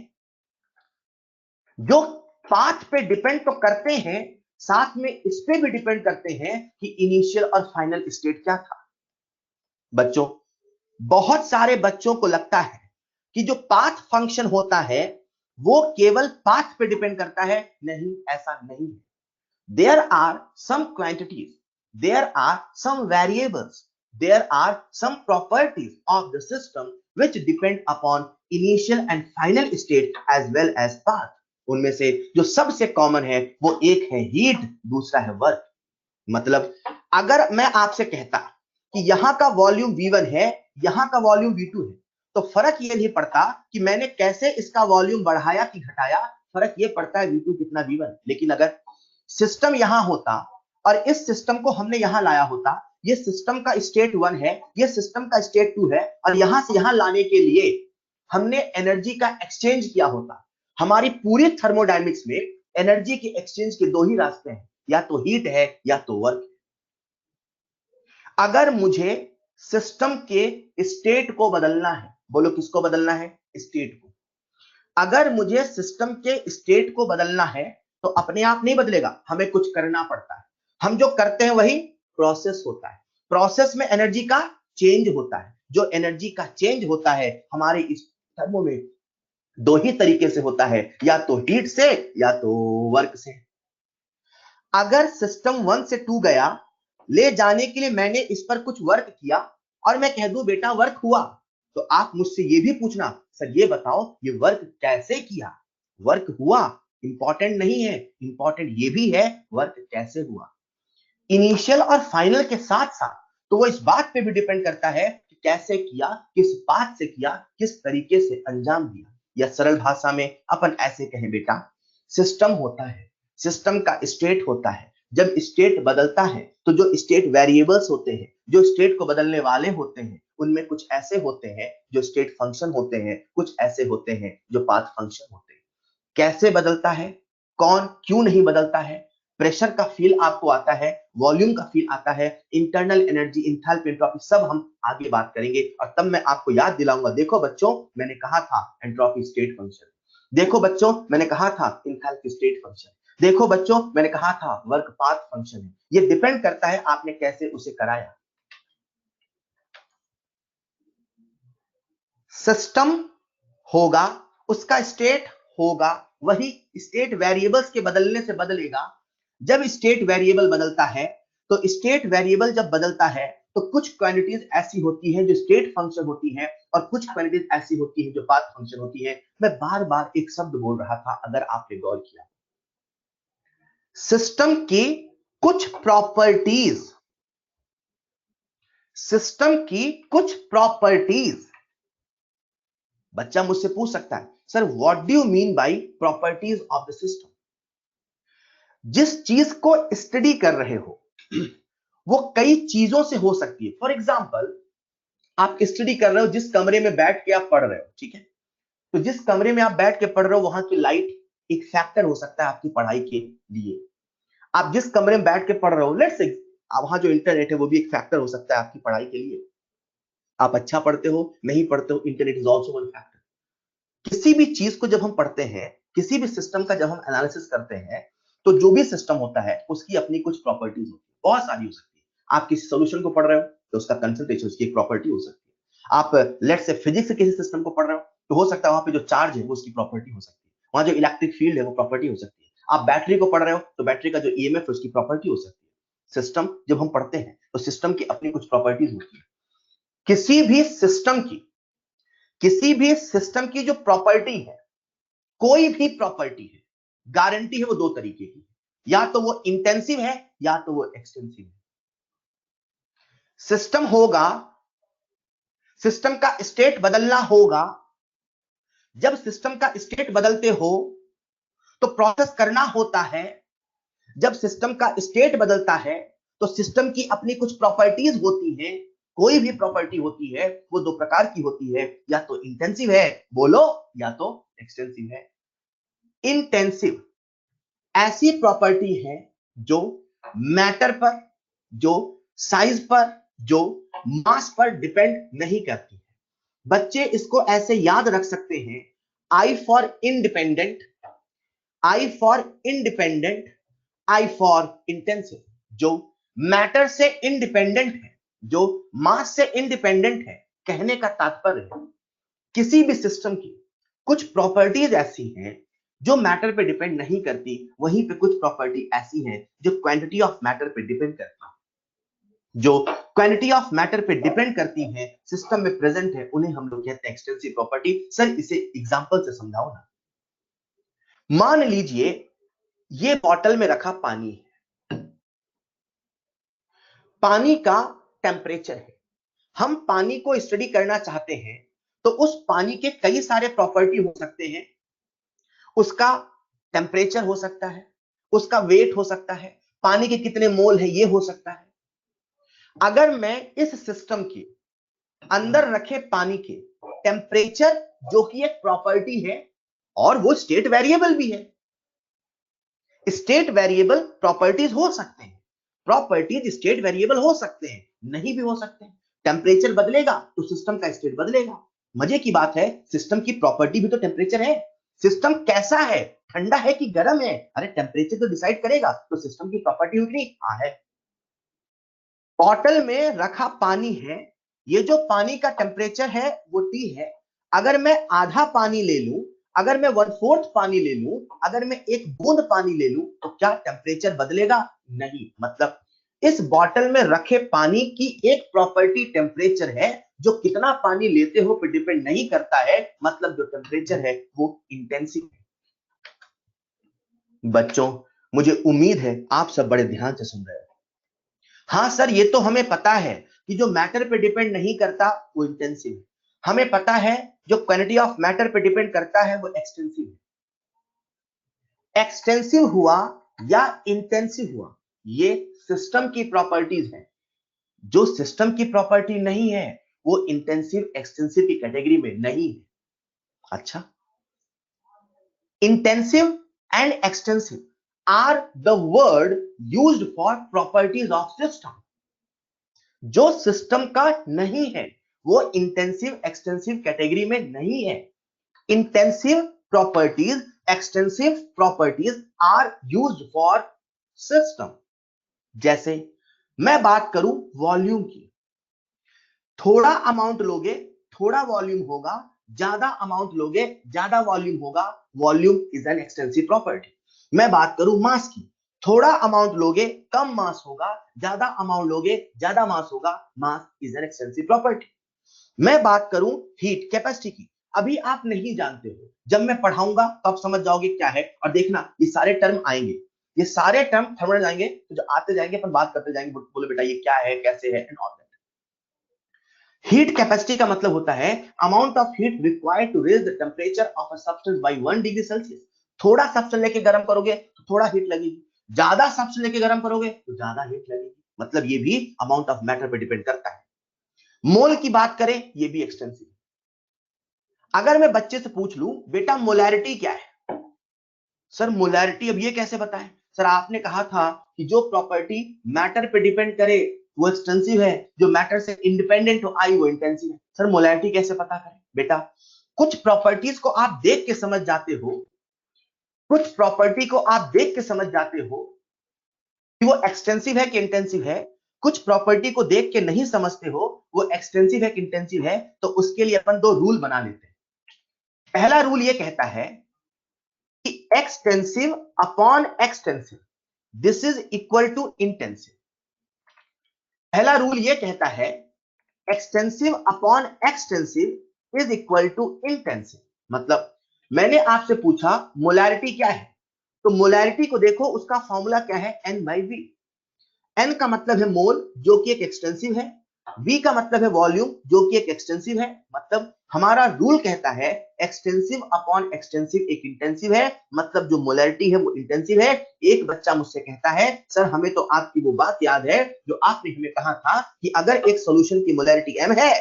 जो पाथ पे डिपेंड तो करते हैं, साथ में इस पे भी डिपेंड करते हैं कि इनिशियल और फाइनल स्टेट क्या था। बच्चों बहुत सारे बच्चों को लगता है कि जो पाथ फंक्शन होता है वो केवल पाथ पे डिपेंड करता है, नहीं ऐसा नहीं है। There are some quantities, there are some variables, there are some properties of the system which depend upon initial and final state as well as path। उनमें से जो सबसे कॉमन है वो एक है हीट, दूसरा है वर्क। मतलब अगर मैं आपसे कहता कि यहां का वॉल्यूम V1 है, यहां का वॉल्यूम V2 है, तो फर्क ये नहीं पड़ता कि मैंने कैसे इसका वॉल्यूम बढ़ाया कि घटाया, फर्क ये पड़ता है V2 कितना V1। लेकिन अगर सिस्टम यहां होता और इस सिस्टम को हमने यहां लाया होता, ये सिस्टम का स्टेट 1 है, ये सिस्टम का स्टेट 2 है, और यहां से यहां लाने के लिए हमने एनर्जी का एक्सचेंज किया होता। हमारी पूरी थर्मोडायनेमिक्स में एनर्जी के एक्सचेंज के दो ही रास्ते हैं, या तो हीट है या तो वर्क। अगर मुझे सिस्टम के स्टेट को बदलना है, बोलो किसको बदलना है, स्टेट को। अगर मुझे सिस्टम के स्टेट को बदलना है तो अपने आप नहीं बदलेगा, हमें कुछ करना पड़ता है। हम जो करते हैं वही प्रोसेस होता है, प्रोसेस में एनर्जी का चेंज होता है। जो एनर्जी का चेंज होता है हमारे इस थर्मो में दो ही तरीके से होता है, या तो हीट से या तो वर्क से। अगर सिस्टम 1 से 2 गया, ले जाने के लिए मैंने इस पर कुछ वर्क किया और मैं कह दूं बेटा वर्क हुआ, तो आप मुझसे ये भी पूछना सर ये बताओ ये वर्क कैसे किया। वर्क हुआ इंपॉर्टेंट नहीं है, इंपॉर्टेंट ये भी है वर्क कैसे हुआ। इनिशियल और फाइनल के साथ साथ तो वो इस बात पे भी डिपेंड करता है कि कैसे किया, किस बात से किया, किस तरीके से अंजाम दिया। या सरल भाषा में अपन ऐसे कहें बेटा, सिस्टम होता है, सिस्टम का स्टेट होता है। जब स्टेट बदलता है तो जो स्टेट वेरिएबल्स होते हैं, जो स्टेट को बदलने वाले होते हैं, उनमें कुछ ऐसे होते हैं जो स्टेट फंक्शन होते हैं, कुछ ऐसे होते हैं जो पाथ फंक्शन होते हैं। कैसे बदलता है, कौन क्यों नहीं बदलता है, प्रेशर का फील आपको आता है, वॉल्यूम का फील आता है, इंटरनल एनर्जी, इंथैल्पी, एंट्रोपी, सब हम आगे बात करेंगे। और तब मैं आपको याद दिलाऊंगा, देखो बच्चों मैंने कहा था एंट्रोपी स्टेट फंक्शन, देखो बच्चों मैंने कहा था इंथैल्पी स्टेट फंक्शन, देखो बच्चों मैंने कहा था वर्क पाथ फंक्शन है। ये डिपेंड करता है आपने कैसे उसे कराया। सिस्टम होगा, उसका स्टेट होगा, वही स्टेट वेरिएबल्स के बदलने से बदलेगा। जब स्टेट वेरिएबल बदलता है, तो स्टेट वेरिएबल जब बदलता है तो कुछ क्वांटिटीज ऐसी होती हैं जो स्टेट फंक्शन होती हैं, और कुछ क्वांटिटीज ऐसी होती हैं जो पाथ फंक्शन होती हैं। मैं बार बार एक शब्द बोल रहा था, अगर आपने गौर किया, सिस्टम की कुछ प्रॉपर्टीज, सिस्टम की कुछ प्रॉपर्टीज। बच्चा मुझसे पूछ सकता है, sir what do you mean by properties of the system? जिस चीज को स्टडी कर रहे हो वो कई चीजों से हो सकती है। फॉर एग्जाम्पल, आप स्टडी कर रहे हो, जिस कमरे में बैठ के आप पढ़ रहे हो, ठीक है, तो जिस कमरे में आप बैठ के पढ़ रहे हो वहां की लाइट एक फैक्टर हो सकता है आपकी पढ़ाई के लिए। आप जिस कमरे में बैठ के पढ़ रहे हो, लेट्स से वहां जो इंटरनेट है वो भी एक फैक्टर हो सकता है आपकी पढ़ाई के लिए। आप अच्छा पढ़ते हो नहीं पढ़ते हो, internet is also one factor. किसी भी चीज को जब हम पढ़ते हैं, किसी भी सिस्टम का जब हम एनालिसिस करते हैं, तो जो भी सिस्टम होता है उसकी अपनी कुछ प्रॉपर्टीज होती है, बहुत सारी हो सकती है। आप किसी सोल्यूशन को पढ़ रहे हो तो उसका कंसंट्रेशन, उसकी एक प्रॉपर्टी हो सकती है। आप लेट्स से फिजिक्स के किसी सिस्टम को पढ़ रहे हो तो हो सकता है वहां पे जो चार्ज है वो उसकी प्रॉपर्टी हो सकती है, वहां जो इलेक्ट्रिक फील्ड है वो प्रॉपर्टी हो सकती है। आप बैटरी को पढ़ रहे हो तो बैटरी का जो ईएमएफ है उसकी प्रॉपर्टी हो सकती है। सिस्टम जब हम पढ़ते हैं तो सिस्टम की अपनी कुछ प्रॉपर्टीज होती है। किसी भी सिस्टम की, किसी भी सिस्टम की जो प्रॉपर्टी है, कोई भी प्रॉपर्टी है, गारंटी है वो दो तरीके की, या तो वो इंटेंसिव है या तो वो एक्सटेंसिव है। सिस्टम होगा, सिस्टम का स्टेट बदलना होगा। जब सिस्टम का स्टेट बदलते हो तो प्रोसेस करना होता है। जब सिस्टम का स्टेट बदलता है तो सिस्टम की अपनी कुछ प्रॉपर्टीज होती हैं। कोई भी प्रॉपर्टी होती है वो दो प्रकार की होती है, या तो इंटेंसिव है, बोलो, या तो एक्सटेंसिव है। इंटेंसिव ऐसी प्रॉपर्टी है जो मैटर पर, जो साइज पर, जो मास पर डिपेंड नहीं करती है। बच्चे इसको ऐसे याद रख सकते हैं, I for independent, I for independent, I for intensive. जो मैटर से इंडिपेंडेंट है, जो मास से इंडिपेंडेंट है, कहने का तात्पर्य है किसी भी सिस्टम की कुछ प्रॉपर्टीज ऐसी हैं जो मैटर पे डिपेंड नहीं करती, वहीं पे कुछ प्रॉपर्टी ऐसी हैं जो क्वांटिटी ऑफ मैटर पे डिपेंड करती है। जो क्वांटिटी ऑफ मैटर पे डिपेंड करती हैं, सिस्टम में प्रेजेंट है, उन्हें हम लोग कहते हैं एक्सटेंसिव प्रॉपर्टी। सर इसे एग्जांपल से समझाओ ना। मान लीजिए ये बॉटल में रखा पानी है, पानी का टेम्परेचर है, हम पानी को स्टडी करना चाहते हैं, तो उस पानी के कई सारे प्रॉपर्टी हो सकते हैं। उसका टेम्परेचर हो सकता है, उसका वेट हो सकता है, पानी के कितने मोल है ये हो सकता है। अगर मैं इस सिस्टम के अंदर रखे पानी के टेम्परेचर, जो कि एक प्रॉपर्टी है और वो स्टेट वेरिएबल भी है, स्टेट वेरिएबल प्रॉपर्टीज हो सकते हैं, प्रॉपर्टीज स्टेट वेरिएबल हो सकते हैं, नहीं भी हो सकते हैं। टेम्परेचर बदलेगा तो सिस्टम का स्टेट बदलेगा। मजे की बात है, सिस्टम की प्रॉपर्टी भी तो टेम्परेचर है। सिस्टम कैसा है, ठंडा है कि गर्म है, अरे टेम्परेचर तो डिसाइड करेगा, तो सिस्टम की प्रॉपर्टी हुई नहीं? हाँ है। बॉटल में रखा पानी है, ये जो पानी का टेम्परेचर है वो T है। अगर मैं आधा पानी ले लूं, अगर मैं 1/4 पानी ले लूं, अगर मैं एक बूंद पानी ले लूं, तो क्या टेम्परेचर बदलेगा? नहीं। मतलब इस बॉटल में रखे पानी की एक प्रॉपर्टी टेम्परेचर है, जो कितना पानी लेते हो पर डिपेंड नहीं करता है। मतलब जो टेम्परेचर है वो इंटेंसिव है। बच्चों मुझे उम्मीद है आप सब बड़े ध्यान से सुन रहे हो। हाँ सर ये तो हमें पता है कि जो मैटर पे डिपेंड नहीं करता वो इंटेंसिव है, हमें पता है जो क्वांटिटी ऑफ मैटर पे डिपेंड करता है वो एक्सटेंसिव है। एक्सटेंसिव हुआ या इंटेंसिव हुआ, ये सिस्टम की प्रॉपर्टीज है। जो सिस्टम की प्रॉपर्टी नहीं है वो इंटेंसिव एक्सटेंसिव की कैटेगरी में नहीं है। अच्छा, intensive and extensive are the word used for properties of system. जो सिस्टम का नहीं है वो इंटेंसिव एक्सटेंसिव कैटेगरी में नहीं है। Intensive properties, extensive properties are used for system. जैसे मैं बात करूं वॉल्यूम की, थोड़ा अमाउंट लोगे थोड़ा वॉल्यूम होगा, ज्यादा अमाउंट लोगे ज्यादा वॉल्यूम होगा, volume is an extensive property. मैं बात करूं मास की, थोड़ा अमाउंट लोगे कम मास होगा, ज्यादा अमाउंट लोगे ज्यादा मास होगा, mass is an extensive property. मैं बात करूं हीट कैपेसिटी की, अभी आप नहीं जानते हो, जब मैं पढ़ाऊंगा तब समझ जाओगे क्या है। और देखना ये सारे टर्म आएंगे, ये सारे टर्म थर्मल आएंगे, तो जो आते जाएंगे अपन बात करते जाएंगे, बोले बेटा ये क्या है, कैसे है, and all that. Heat capacity का मतलब होता है amount of heat required to raise the temperature of a substance by 1 degree Celsius. थोड़ा सब्सटेंस लेके गर्म करोगे तो थोड़ा हीट लगेगी, ज्यादा सब्सटेंस लेके गर्म करोगे तो ज्यादा हीट लगेगी। मतलब ये भी अमाउंट ऑफ मैटर पे डिपेंड करता है। मोल की बात करें, ये भी एक्सटेंसिव। अगर मैं बच्चे से पूछ लूं बेटा मोलैरिटी क्या है, सर मोलैरिटी अब ये कैसे बताएं? सर आपने कहा था कि जो प्रॉपर्टी मैटर पे डिपेंड करे वो एक्सटेंसिव है, जो मैटर से इंडिपेंडेंट हो आई वो इंटेंसिव है। सर मोलैरिटी कैसे पता करें? बेटा कुछ प्रॉपर्टीज को आप देख के समझ जाते हो, कुछ प्रॉपर्टी को आप देख के समझ जाते हो कि वो एक्सटेंसिव है कि इंटेंसिव है। कुछ प्रॉपर्टी को देख के नहीं समझते हो वो एक्सटेंसिव है कि इंटेंसिव है, तो उसके लिए अपन दो रूल बना लेते हैं। पहला रूल ये कहता है कि extensive upon extensive this is equal to intensive. पहला रूल ये कहता है extensive upon extensive is equal to intensive. मतलब मैंने आपसे पूछा मोलैरिटी क्या है, तो मोलैरिटी को देखो उसका फॉर्मूला क्या है, N बाई वी। N का मतलब है मोल जो कि एक एक्सटेंसिव है, V का मतलब है वॉल्यूम जो कि एक एक्सटेंसिव है। मतलब हमारा रूल कहता है एक्सटेंसिव अपॉन एक्सटेंसिव एक इंटेंसिव है, मतलब जो मोलैरिटी है वो इंटेंसिव है। एक बच्चा मुझसे कहता है सर हमें तो आपकी वो बात याद है जो आपने हमें कहा था कि अगर एक सॉल्यूशन की मोलैरिटी M है,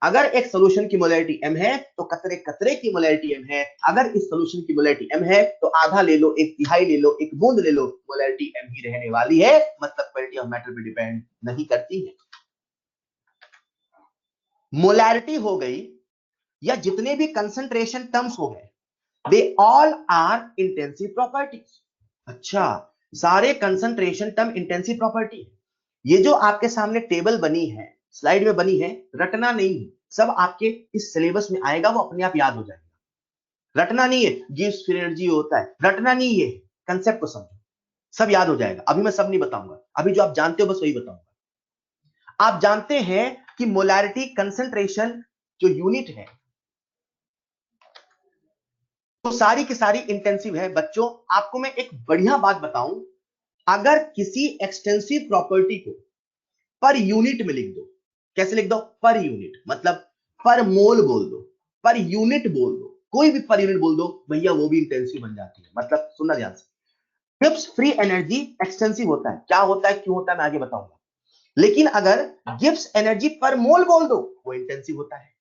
अगर एक सॉल्यूशन की मोलैरिटी M है तो कतरे कतरे की मोलैरिटी M है। अगर इस सॉल्यूशन की मोलैरिटी M है तो आधा ले लो, एक तिहाई ले लो, एक बूंद ले लो, मोलैरिटी M ही रहने वाली है। मतलब क्वालिटी ऑफ मैटर पे डिपेंड नहीं करती है। मोलैरिटी हो गई या जितने भी कंसंट्रेशन टर्म्स हो गए, they all are intensive properties. अच्छा, सारे कंसंट्रेशन टर्म इंटेंसिव प्रॉपर्टी है। ये जो आपके सामने टेबल बनी है, स्लाइड में बनी है, रटना नहीं है, सब आपके इस सिलेबस में आएगा, वो अपने आप याद हो जाएगा। रटना नहीं है, गिव्स फ्री एनर्जी होता है, रटना नहीं है, कंसेप्ट को समझो, सब याद हो जाएगा। अभी मैं सब नहीं बताऊंगा, अभी जो आप जानते हो बस वही बताऊंगा। आप जानते हैं कि मोलैरिटी कंसंट्रेशन जो यूनिट है तो सारी की सारी इंटेंसिव है। बच्चों आपको मैं एक बढ़िया बात बताऊं, अगर किसी एक्सटेंसिव प्रॉपर्टी को पर यूनिट में लिख दो, कैसे लिख दो? पर यूनिट, मतलब पर मोल बोल दो, पर यूनिट बोल दो, कोई भी पर यूनिट बोल दो भैया, वो भी इंटेंसिव बन जाती है। मतलब सुनना ध्यान से, गिब्स फ्री एनर्जी एक्सटेंसिव होता है, क्या होता है क्यों होता है मैं आगे बताऊंगा। लेकिन अगर गिब्स एनर्जी पर मोल बोल दो वो इंटेंसिव होता है।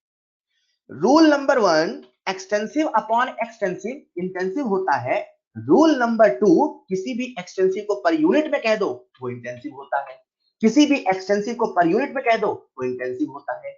Rule number 1 extensive upon extensive intensive होता है। रूल नंबर 2 किसी भी एक्सटेंसिव को पर यूनिट में कह दो वो इंटेंसिव होता है, किसी भी एक्सटेंसिव को पर यूनिट में कह दो वो इंटेंसिव होता है।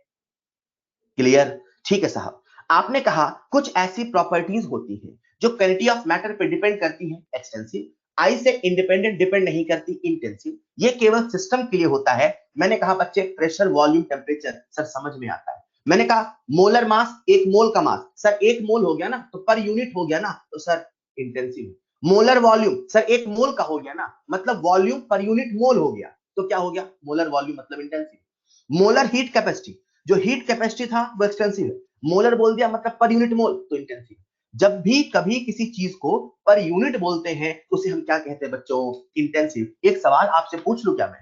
क्लियर? ठीक है साहब। आपने कहा कुछ ऐसी प्रॉपर्टीज होती हैं जो क्वांटिटी ऑफ मैटर पे डिपेंड करती हैं, एक्सटेंसिव। आई से इंडिपेंडेंट डिपेंड नहीं करती, इंटेंसिव। ये केवल सिस्टम के लिए होता है। मैंने कहा बच्चे प्रेशर, वॉल्यूम, टेम्परेचर सर समझ में आता है। मैंने कहा मोलर मास, एक मोल का मास, सर एक मोल हो गया ना तो पर यूनिट हो गया ना, तो sir intensive. Molar volume, sir एक मोल का हो गया ना, मतलब वॉल्यूम पर यूनिट मोल हो गया, तो क्या हो गया? मोलर वॉल्यूम, मतलब इंटेंसिव। मोलर हीट कैपेसिटी, जो हीट कैपेसिटी था वो एक्सटेंसिव है, मोलर बोल दिया मतलब पर यूनिट मोल, तो इंटेंसिव। जब भी कभी किसी चीज को पर यूनिट बोलते हैं तो उसे हम क्या कहते हैं बच्चों? इंटेंसिव। एक सवाल आपसे पूछ लूं क्या मैं?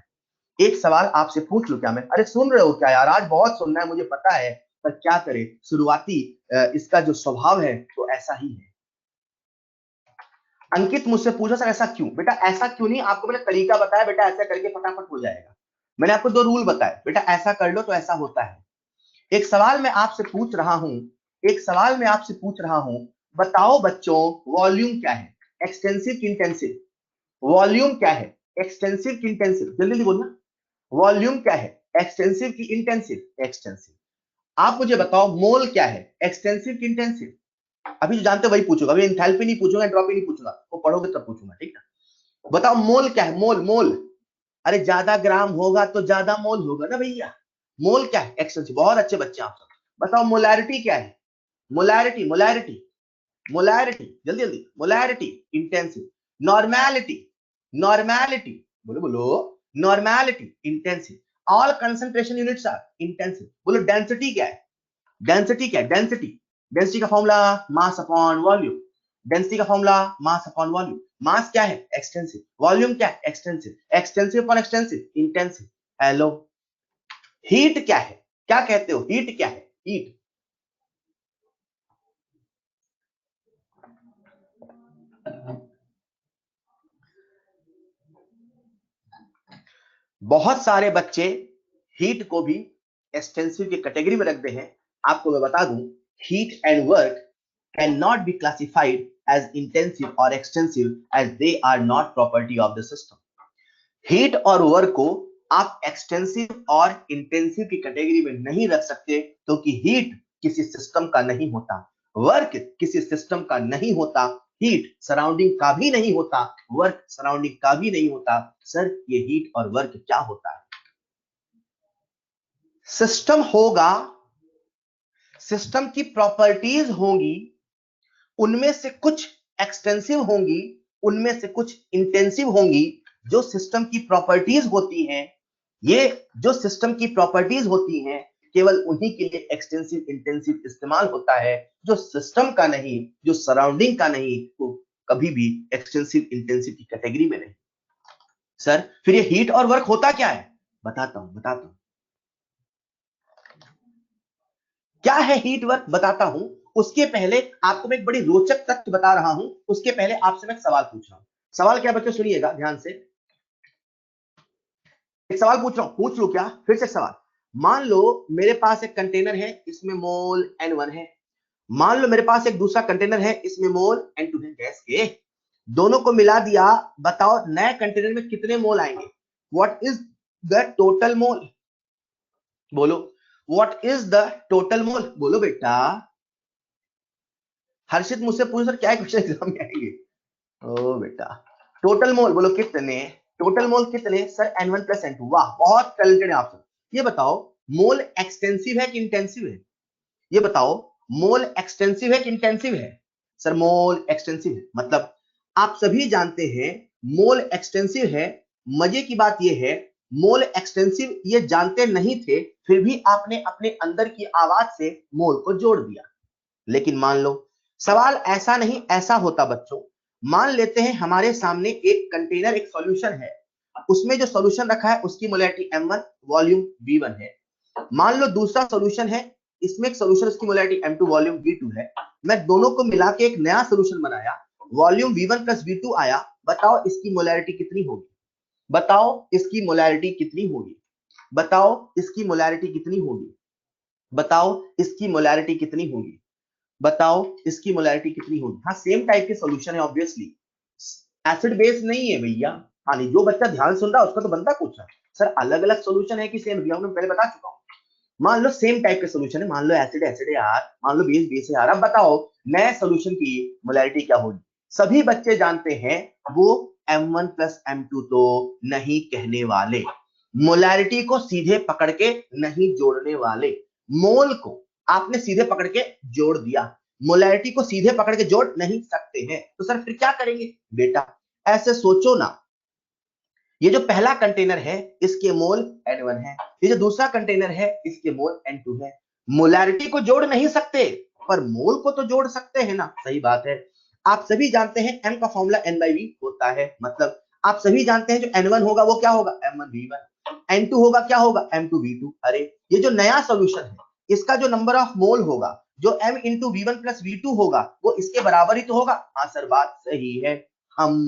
एक सवाल आपसे पूछ लूं क्या मैं? अरे सुन रहे हो क्या यार? आज बहुत सुनना है मुझे पता है, पर क्या करें, शुरुआती इसका जो स्वभाव है तो ऐसा ही है। अंकित मुझसे पूछा सर ऐसा क्यों? बेटा ऐसा क्यों नहीं, आपको मैंने तरीका बताया बेटा, ऐसा करके फटाफट हो जाएगा। मैंने आपको 2 रूल बताए, बेटा ऐसा कर लो तो ऐसा होता है। एक सवाल मैं आपसे पूछ रहा हूं, बताओ बच्चों वॉल्यूम क्या है, एक्सटेंसिव की इंटेंसिव? वॉल्यूम क्या है, एक्सटेंसिव की इंटेंसिव? जल्दी जल्दी बोलना, वॉल्यूम क्या है, एक्सटेंसिव की इंटेंसिव? एक्सटेंसिव। आप मुझे बताओ मोल क्या है, एक्सटेंसिव की इंटेंसिव? अभी जो जानते हो वही पूछूंगा, अभी एंथैल्पी नहीं पूछूंगा, एंट्रोपी नहीं पूछूंगा, वो पढ़ोगे तब पूछूंगा, ठीक है? बताओ मोल क्या है, मोल मोल। अरे ज्यादा ग्राम होगा तो ज्यादा मोल होगा ना भैया। मोल क्या है, एक्सटेंसिव। बहुत अच्छे बच्चे आप सब। बताओ मोलैरिटी क्या है, मोलैरिटी, मोलैरिटी, मोलैरिटी, जल्दी जल्दी, मोलैरिटी, इंटेंसिव। नॉर्मैलिटी, नॉर्मैलिटी, बोलो बोलो, normality, intensive. All concentration units are intensive. बोलो डेंसिटी क्या है, डेंसिटी क्या है, डेंसिटी? डेंसिटी का formula mass upon volume. Density का formula mass upon volume. Mass क्या है, एक्सटेंसिव। वॉल्यूम क्या है, extensive. Extensive upon extensive, intensive. Hello, heat क्या है, क्या कहते हो, हीट क्या है, हीट? बहुत सारे बच्चे हीट को भी एक्सटेंसिव की कैटेगरी में रखते हैं। आपको मैं बता दूं, heat and work can not be classified as intensive और extensive as they are not property of the system. Heat और वर्क को आप एक्सटेंसिव और इंटेंसिव की कैटेगरी में नहीं रख सकते, क्योंकि हीट किसी सिस्टम का नहीं होता, वर्क किसी सिस्टम का नहीं होता, हीट सराउंडिंग का भी नहीं होता, वर्क सराउंडिंग का भी नहीं होता। सर ये हीट और वर्क क्या होता है? सिस्टम होगा, सिस्टम की प्रॉपर्टीज होंगी, उनमें से कुछ एक्सटेंसिव होंगी, उनमें से कुछ इंटेंसिव होंगी। जो सिस्टम की प्रॉपर्टीज होती हैं, ये जो सिस्टम की प्रॉपर्टीज होती हैं, केवल उन्हीं के लिए एक्सटेंसिव इंटेंसिव इस्तेमाल होता है। जो सिस्टम का नहीं, जो सराउंडिंग का नहीं, वो कभी भी एक्सटेंसिव इंटेंसिव की कैटेगरी में नहीं। सर फिर ये हीट और वर्क होता क्या है? बताता हूं। क्या है हीट वर्क, बताता हूं। उसके पहले आपको मैं एक बड़ी रोचक तथ्य बता रहा हूं। उसके पहले आपसे मैं एक सवाल पूछ रहा हूं। सवाल क्या बच्चों, सुनिएगा ध्यान से। एक सवाल पूछ रहा हूं, पूछ लो क्या, फिर से सवाल। मान लो मेरे पास एक कंटेनर है, इसमें मोल N1 है। मान लो मेरे पास एक दूसरा कंटेनर है, इसमें मोल N2 है, गैस के। दोनों को मिला दिया, बताओ नए कंटेनर में कितने मोल आएंगे? What is the total mole? बोलो, what is the total mole? बोलो बेटा। हर्षित मुझसे पूछ सर क्या क्वेश्चन एग्जाम में आएंगे? ओ बेटा, टोटल मोल बोलो कितने, टोटल मोल कितने? Sir N1 plus N2। वाह बहुत टैलेंटेड है आप सब। ये बताओ मोल एक्सटेंसिव है कि इंटेंसिव है? ये बताओ मोल एक्सटेंसिव है कि इंटेंसिव है? सर मोल एक्सटेंसिव है। मतलब आप सभी जानते हैं मोल एक्सटेंसिव है। मजे की बात यह है, मोल एक्सटेंसिव ये जानते नहीं थे, फिर भी आपने अपने अंदर की आवाज से मोल को जोड़ दिया। लेकिन मान लो सवाल ऐसा नहीं ऐसा होता बच्चों। मान लेते हैं हमारे सामने एक कंटेनर, एक सॉल्यूशन है, उसमें जो सॉल्यूशन रखा है उसकी मोलैरिटी M1, वॉल्यूम V1 है। मान लो दूसरा सॉल्यूशन है, इसमें एक सॉल्यूशन, उसकी मोलैरिटी M2, वॉल्यूम V2 है। मैं दोनों को मिला के एक नया सॉल्यूशन बनाया, वॉल्यूम V1 प्लस V2 आया। बताओ इसकी मोलैरिटी कितनी होगी? बताओ इसकी मोलैरिटी कितनी होगी? बताओ इसकी मोलैरिटी कितनी होगी? बताओ इसकी मोलैरिटी कितनी होगी? बताओ इसकी मोलैरिटी कितनी होगी? हाँ सेम टाइप के सॉल्यूशन है ऑब्वियसली, एसिड बेस नहीं है भैया। हाँ नहीं, जो बच्चा ध्यान सुन रहा है उसका तो बनता कुछ है। सर अलग अलग सॉल्यूशन है कि सेम? भैया मैं पहले बता चुका हूँ। मान लो सेम टाइप के सॉल्यूशन है, मान लो एसिड एसिड है यार, मान लो बेस बेस है यार। अब बताओ नए सॉल्यूशन की मोलैरिटी क्या होगी? सभी बच्चे जानते हैं वो M1 प्लस M2 तो नहीं कहने वाले, मोलैरिटी को सीधे पकड़ के नहीं जोड़ने वाले। मोल को आपने सीधे पकड़ के जोड़ दिया, मोलैरिटी को सीधे पकड़ के जोड़ नहीं सकते हैं। तो सर फिर क्या करेंगे? बेटा ऐसे सोचो ना, ये जो पहला कंटेनर है इसके मोल N1 है, ये जो दूसरा कंटेनर है इसके मोल N2 है। मोलैरिटी को जोड़ नहीं सकते, पर मोल को तो जोड़ सकते हैं ना। सही बात है। आप सभी जानते हैं M का फॉर्मूला N/V होता है। मतलब आप सभी जानते हैं जो N1 होगा वो क्या होगा? M1V1। N2 होगा क्या होगा? M2V2। अरे ये जो नया सॉल्यूशन है, इसका जो नंबर ऑफ मोल होगा, जो M into V1 plus V2 होगा, वो इसके बराबर ही तो होगा। हाँ सर बात सही है। हम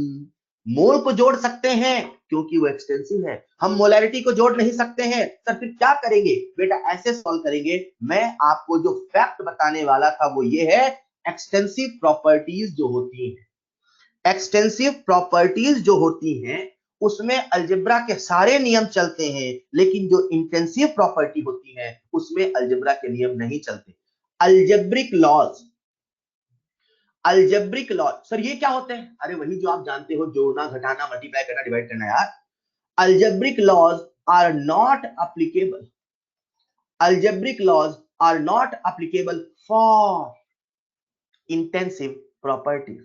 मोल को जोड़ सकते हैं क्योंकि वो एक्सटेंसिव है। हम मोलैरिटी को जोड़ नहीं सकते हैं सर, फिर क्या करेंगे बेटा? ऐसे सॉल्व करेंगे। मैं आपको जो फैक्ट बताने वाला था वो ये है, एक्सटेंसिव प्रॉपर्टीज जो होती हैं, एक्सटेंसिव प्रॉपर्टीज जो होती हैं उसमें अलजेब्रा के सारे नियम चलते हैं, लेकिन जो इंटेंसिव प्रॉपर्टी होती है उसमें अलजेब्रा के नियम नहीं चलते। Algebraic laws, algebraic laws sir ये क्या होते हैं? अरे वही जो आप जानते हो, जोड़ना, घटाना, मल्टीप्लाई करना, डिवाइड करना यार। Algebraic laws are not applicable, algebraic laws are not applicable for intensive properties.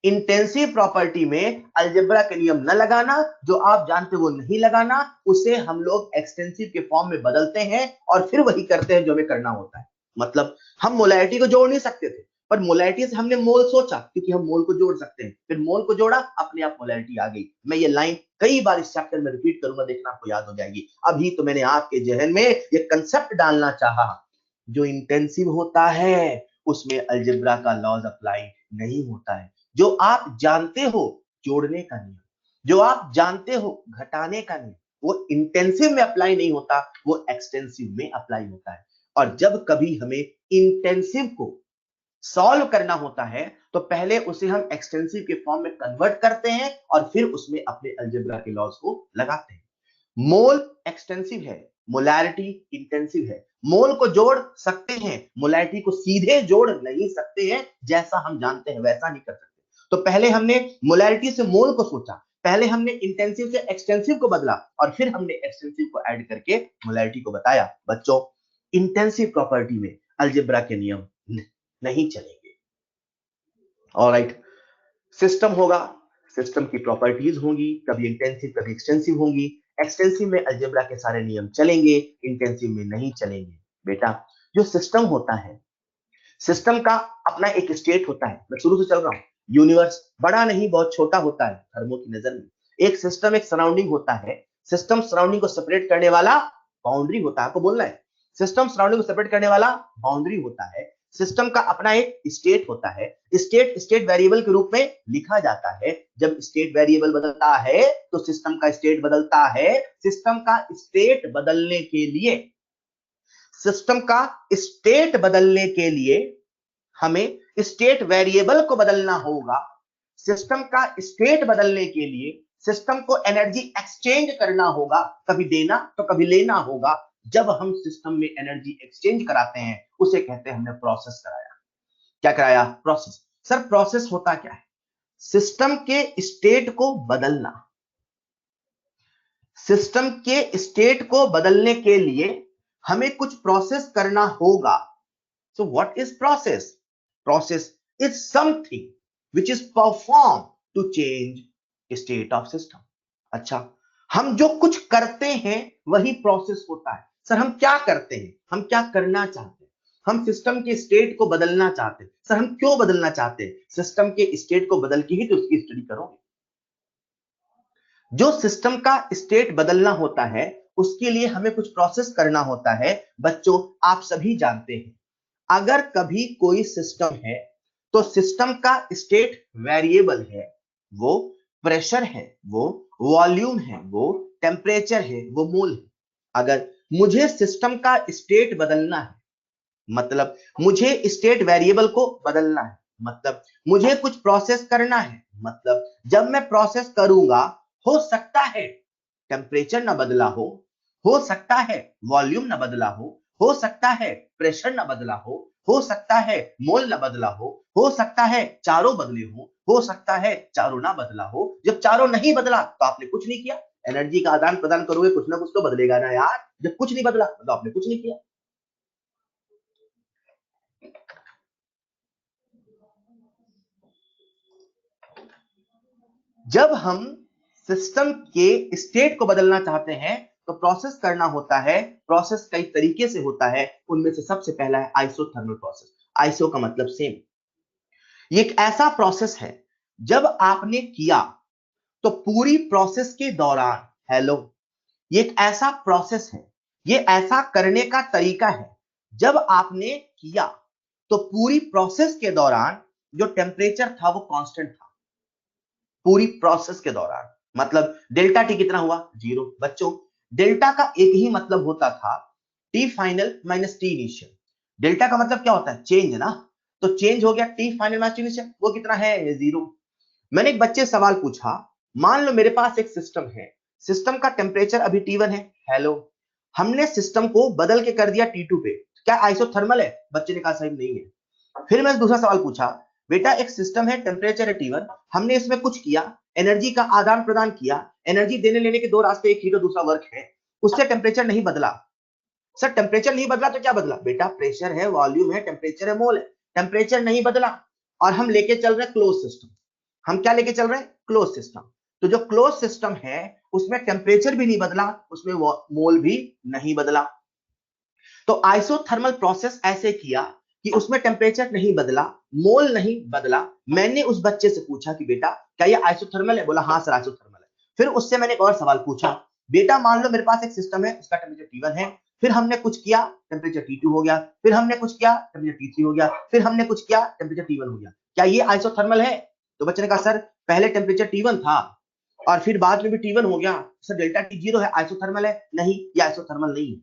Intensive property में अलजेब्रा के नियम न लगाना, जो आप जानते हो वो नहीं लगाना, उसे हम लोग एक्सटेंसिव के फॉर्म में बदलते हैं और फिर वही करते हैं जो हमें करना होता है। मतलब हम मोलैरिटी को जोड़ नहीं सकते थे, पर मोलैरिटी से हमने मोल सोचा क्योंकि हम मोल को जोड़ सकते हैं, फिर मोल को जोड़ा, अपने आप मोलैरिटी आ गई। मैं ये लाइन कई बार इस चैप्टर में रिपीट करूंगा, देखना आपको याद हो जाएगी। अभी तो मैंने आपके जहन में ये कंसेप्ट डालना चाहा, जो इंटेंसिव होता है उसमें अलजेब्रा का लॉज अप्लाई नहीं होता है। जो आप जानते हो जोड़ने का नियम, जो आप जानते हो घटाने का नियम, वो इंटेंसिव में अप्लाई नहीं होता, वो एक्सटेंसिव में अप्लाई होता है। और जब कभी हमें इंटेंसिव को सॉल्व करना होता है तो पहले उसे हम एक्सटेंसिव के फॉर्म में कन्वर्ट करते हैं और फिर उसमें अपने अलजेब्रा के लॉज को लगाते हैं। मोल एक्सटेंसिव है, मोलैरिटी इंटेंसिव है। मोल को जोड़ सकते हैं, मोलैरिटी को सीधे जोड़ नहीं सकते हैं, जैसा हम जानते हैं वैसा नहीं कर सकते। तो पहले हमने मोलैरिटी से मोल को सोचा, पहले हमने इंटेंसिव से एक्सटेंसिव को बदला और फिर हमने एक्सटेंसिव को ऐड करके मोलैरिटी को बताया। बच्चों, इंटेंसिव प्रॉपर्टी में अलजेब्रा के नियम नहीं चलेंगे। ऑलराइट, सिस्टम होगा, सिस्टम की प्रॉपर्टीज होंगी, कभी इंटेंसिव कभी एक्सटेंसिव होंगी। एक्सटेंसिव में अलजेब्रा के सारे नियम चलेंगे, इंटेंसिव में नहीं चलेंगे। बेटा, जो सिस्टम होता है, सिस्टम का अपना एक स्टेट होता है। मैं शुरू से चल रहा हूं। यूनिवर्स बड़ा नहीं, बहुत छोटा होता है धर्मों की नजर में। एक सिस्टम, एक सराउंडिंग होता है। सिस्टम सराउंडिंग को सेपरेट करने वाला बाउंड्री होता है। आपको बोलना है, सिस्टम सराउंडिंग को सेपरेट करने वाला बाउंड्री होता है। सिस्टम का अपना एक स्टेट होता है। स्टेट स्टेट वेरिएबल के रूप में लिखा जाता है। जब स्टेट वेरिएबल बदलता है तो सिस्टम का स्टेट बदलता है। सिस्टम का स्टेट बदलने के लिए, सिस्टम का स्टेट बदलने के लिए हमें स्टेट वेरिएबल को बदलना होगा। सिस्टम का स्टेट बदलने के लिए सिस्टम को एनर्जी एक्सचेंज करना होगा, कभी देना तो कभी लेना होगा। जब हम सिस्टम में एनर्जी एक्सचेंज कराते हैं उसे कहते हैं हमने प्रोसेस कराया। क्या कराया? प्रोसेस। सर प्रोसेस होता क्या है? सिस्टम के स्टेट को बदलना। सिस्टम के स्टेट को बदलने के लिए हमें कुछ प्रोसेस करना होगा। So what is process? Process is something which is performed to change state of system. अच्छा, हम जो कुछ करते हैं वही प्रोसेस होता है। सर हम क्या करते हैं? हम क्या करना चाहते हैं? हम सिस्टम के स्टेट को बदलना चाहते हैं। सर हम क्यों बदलना चाहते हैं? सिस्टम के स्टेट को बदल के ही तो उसकी स्टडी करोगे। जो सिस्टम का स्टेट बदलना होता है उसके लिए हमें कुछ प्रोसेस करना होता है। बच्चों, आप सभी जानते हैं, अगर कभी कोई सिस्टम है तो सिस्टम का स्टेट वेरिएबल है, वो प्रेशर है, वो वॉल्यूम है, वो टेम्परेचर है, वो मोल है। अगर मुझे सिस्टम का स्टेट बदलना है, मतलब मुझे स्टेट वेरिएबल को बदलना है, मतलब मुझे कुछ प्रोसेस करना है, मतलब जब मैं प्रोसेस करूंगा हो सकता है टेम्परेचर ना बदला हो सकता है वॉल्यूम ना बदला हो सकता है प्रेशर ना बदला हो सकता है मोल ना बदला हो सकता है चारों बदले हो सकता है चारों ना बदला हो। जब चारों नहीं बदला तो आपने कुछ नहीं किया। एनर्जी का आदान प्रदान करोगे, कुछ ना कुछ तो बदलेगा ना यार। जब कुछ नहीं बदला तो आपने कुछ नहीं किया। जब हम सिस्टम के स्टेट को बदलना चाहते हैं तो प्रोसेस करना होता है। प्रोसेस कई तरीके से होता है, उनमें से सबसे पहला है आइसोथर्मल प्रोसेस। आइसो का मतलब सेम। ये एक ऐसा प्रोसेस है जब आपने किया तो पूरी प्रोसेस के दौरान, हेलो, ये एक ऐसा प्रोसेस है, ये ऐसा करने का तरीका है, जब आपने किया तो पूरी प्रोसेस के दौरान जो टेम्परेचर था वो कांस्टेंट था। पूरी प्रोसेस के दौरान मतलब डेल्टा टी कितना हुआ, 0। बच्चों डेल्टा का एक ही मतलब होता था, T final minus T initial. Delta का मतलब क्या होता है, चेंज ना, तो चेंज हो गया T final minus T initial, वो कितना है, 0। मैंने एक बच्चे से सवाल पूछा, मान लो मेरे पास एक सिस्टम है, सिस्टम का टेम्परेचर अभी T1 है, हेलो, हमने सिस्टम को बदल के कर दिया T2 पे, क्या आइसोथर्मल है? बच्चे ने कहा साहब नहीं है। फिर मैं दूसरा सवाल पूछा, बेटा एक सिस्टम है, टेम्परेचर है T1, हमने इसमें कुछ किया, एनर्जी का आदान प्रदान किया, एनर्जी देने लेने के दो रास्ते, एक हीट और दूसरा वर्क है, उससे टेम्परेचर नहीं बदला। सर टेम्परेचर नहीं बदला तो क्या बदला? बेटा प्रेशर है, वॉल्यूम है, टेम्परेचर है, मोल है, टेम्परेचर नहीं बदला। और हम लेके चल रहे हैं क्लोज सिस्टम, हम क्या लेके चल रहे हैं, क्लोज सिस्टम। तो जो क्लोज सिस्टम है उसमें टेम्परेचर भी नहीं बदला, उसमें मोल भी नहीं बदला। तो आइसोथर्मल प्रोसेस ऐसे किया कि उसमें टेम्परेचर नहीं बदला, मोल नहीं बदला। मैंने उस बच्चे से पूछा कि बेटा क्या ये आइसोथर्मल है? बोला हाँ सर आइसोथर्मल है। फिर उससे मैंने एक और सवाल पूछा, बेटा मान लो मेरे पास एक सिस्टम है, उसका टेम्परेचर T1 है, फिर हमने कुछ किया, टेम्परेचर T2 हो गया, फिर हमने कुछ किया, टेम्परेचर T3 हो गया, फिर हमने कुछ किया, टेम्परेचर T1 हो गया, क्या ये आइसोथर्मल है? तो बच्चे ने कहा सर पहले टेम्परेचर T1 था और फिर बाद में भी T1 हो गया, सर डेल्टा T 0 है, आइसोथर्मल है? नहीं, ये आइसोथर्मल नहीं है।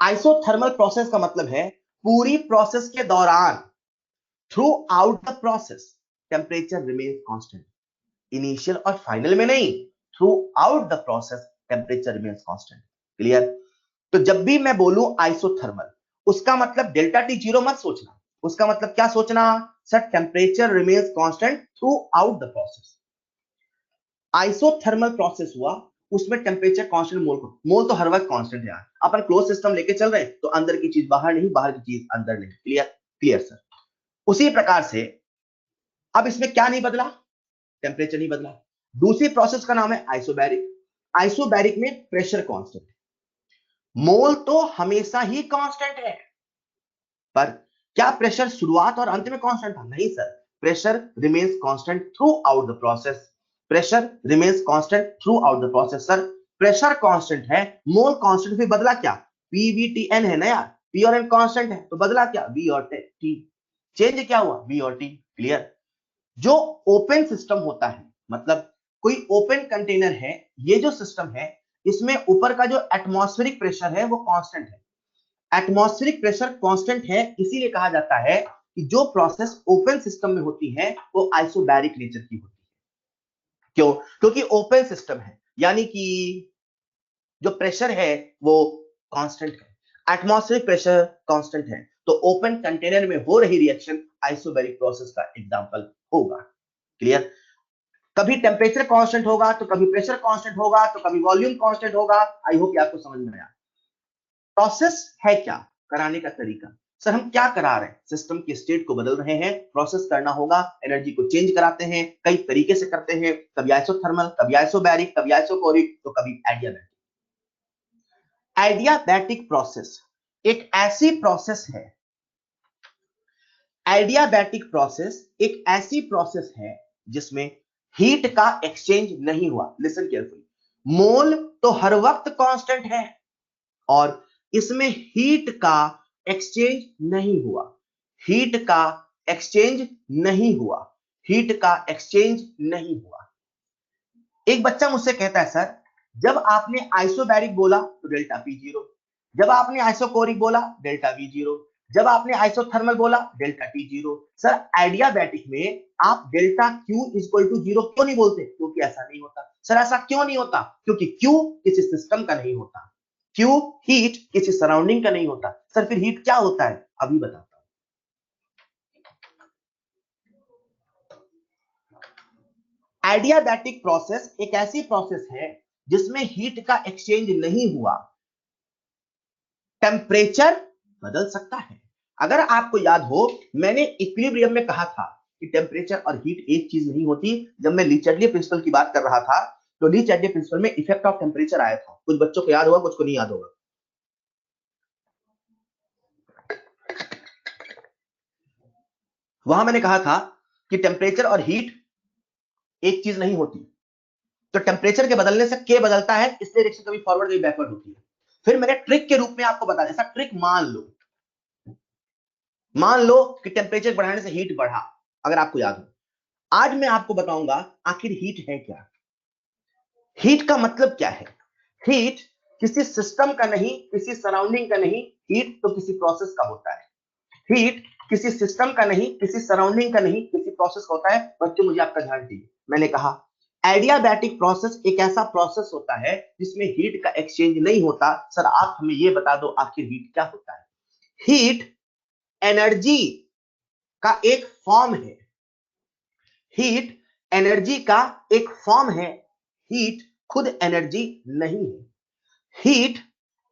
आइसोथर्मल प्रोसेस का मतलब है पूरी प्रोसेस के दौरान, through out the process temperature remains constant, initial और फाइनल में नहीं, through out the process temperature remains constant. Clear? तो जब भी मैं बोलूं आइसोथर्मल, उसका मतलब डेल्टा टी 0 मत सोचना, उसका मतलब क्या सोचना, sir temperature remains constant through out the process. Isothermal process हुआ, उसमें टेम्परेचर कांस्टेंट, मोल तो हर वक्त कांस्टेंट है यार। अपन क्लोज सिस्टम लेके चल रहे हैं तो अंदर की चीज बाहर नहीं, बाहर की चीज अंदर नहीं। क्लियर? Clear sir. उसी प्रकार से अब इसमें क्या नहीं बदला, टेम्परेचर नहीं बदला। दूसरी प्रोसेस का नाम है आइसोबैरिक। आइसोबैरिक में प्रेशर कांस्टेंट, मोल तो हमेशा ही कांस्टेंट है, पर क्या प्रेशर शुरुआत और अंत में कांस्टेंट था? नहीं sir, pressure remains constant through out the process, pressure remains constant through out the process. Sir pressure constant है, मोल कांस्टेंट, फिर बदला क्या, पीवीटीएन है ना यार, पी और एन कांस्टेंट है, तो बदला क्या, वी और टी, चेंज क्या हुआ, वी और टी। क्लियर? जो ओपन सिस्टम होता है, मतलब कोई ओपन कंटेनर है, ये जो सिस्टम है, इसमें ऊपर का जो एटमॉस्फेरिक प्रेशर है वो कांस्टेंट है। एटमॉस्फेरिक प्रेशर कांस्टेंट है, इसीलिए कहा जाता है कि जो प्रोसेस ओपन सिस्टम में होती है वो आइसोबैरिक नेचर की होती है। क्यों? क्योंकि ओपन सिस्टम है, यानी कि जो प्रेशर है वो कांस्टेंट है, एटमॉस्फेरिक प्रेशर कांस्टेंट है, तो ओपन कंटेनर में हो रही रिएक्शन आइसोबैरिक प्रोसेस का एग्जांपल होगा। क्लियर? कभी टेम्परेचर कांस्टेंट होगा तो कभी प्रेशर कांस्टेंट होगा तो कभी वॉल्यूम कांस्टेंट होगा। आई होप ये आपको समझ में आया। प्रोसेस है क्या, कराने का तरीका। सर हम क्या करा रहे हैं, सिस्टम की स्टेट को बदल रहे हैं, प्रोसेस करना होगा, एनर्जी को चेंज कराते हैं, कई तरीके से करते हैं, कभी आइसोथर्मल, कभी आइसोबैरिक, कभी आइसोकोरिक, तो कभी एडियाबैटिक। एडियाबैटिक प्रोसेस एक ऐसी प्रोसेस है, एडियाबैटिक प्रोसेस एक ऐसी प्रोसेस है जिसमें हीट का एक्सचेंज नहीं हुआ। लिसन केयरफुली, मोल तो हर वक्त कांस्टेंट है और इसमें हीट का एक्सचेंज नहीं हुआ, हीट का एक्सचेंज नहीं हुआ, हीट का एक्सचेंज नहीं हुआ। एक बच्चा मुझसे कहता है सर जब आपने आइसोबैरिक बोला तो डेल्टा पी 0, जब आपने आइसोकोरिक बोला डेल्टा वी 0, जब आपने आइसोथर्मल बोला डेल्टा टी 0। सर एडियाबैटिक में आप डेल्टा क्यू इक्वल टू 0 क्यों नहीं बोलते? क्योंकि ऐसा नहीं होता। सर ऐसा क्यों नहीं होता? क्योंकि क्यू किसी सिस्टम का नहीं होता, क्यू हीट किसी सराउंडिंग का नहीं होता। सर फिर हीट क्या होता है, अभी बताता हूं। एडियाबैटिक प्रोसेस एक ऐसी प्रोसेस है जिसमें हीट का एक्सचेंज नहीं हुआ, टेम्परेचर बदल सकता है। अगर आपको याद हो, मैंने इक्विलिब्रियम में कहा था कि टेम्परेचर और हीट एक चीज नहीं होती। जब मैं ली चैडले प्रिंसिपल की बात कर रहा था तो ली चैडले प्रिंसिपल में इफेक्ट ऑफ टेम्परेचर आया था, कुछ बच्चों को याद होगा, कुछ को नहीं याद होगा। वहां मैंने कहा था कि टेम्परेचर और हीट एक चीज नहीं होती, तो टेम्परेचर के बदलने से के बदलता है, इसलिए रिएक्शन कभी फॉरवर्ड कभी बैकवर्ड होती है। फिर मैंने ट्रिक के रूप में आपको बताया, ऐसा ट्रिक मान लो कि टेम्परेचर बढ़ाने से हीट बढ़ा, अगर आपको याद हो। आज मैं आपको बताऊंगा आखिर हीट है क्या। हीट का मतलब क्या है? हीट किसी सिस्टम का नहीं, किसी सराउंडिंग का नहीं, हीट तो किसी प्रोसेस का होता है। हीट किसी सिस्टम का नहीं, किसी सराउंडिंग का नहीं, किसी प्रोसेस का होता है। बच्चों मुझे आपका ध्यान दीजिए, मैंने कहा एडियाबैटिक प्रोसेस एक ऐसा प्रोसेस होता है जिसमें हीट का एक्सचेंज नहीं होता। सर आप हमें यह बता दो आखिर हीट क्या होता है? हीट एनर्जी का एक फॉर्म है। हीट एनर्जी का एक फॉर्म है। हीट खुद एनर्जी नहीं है। हीट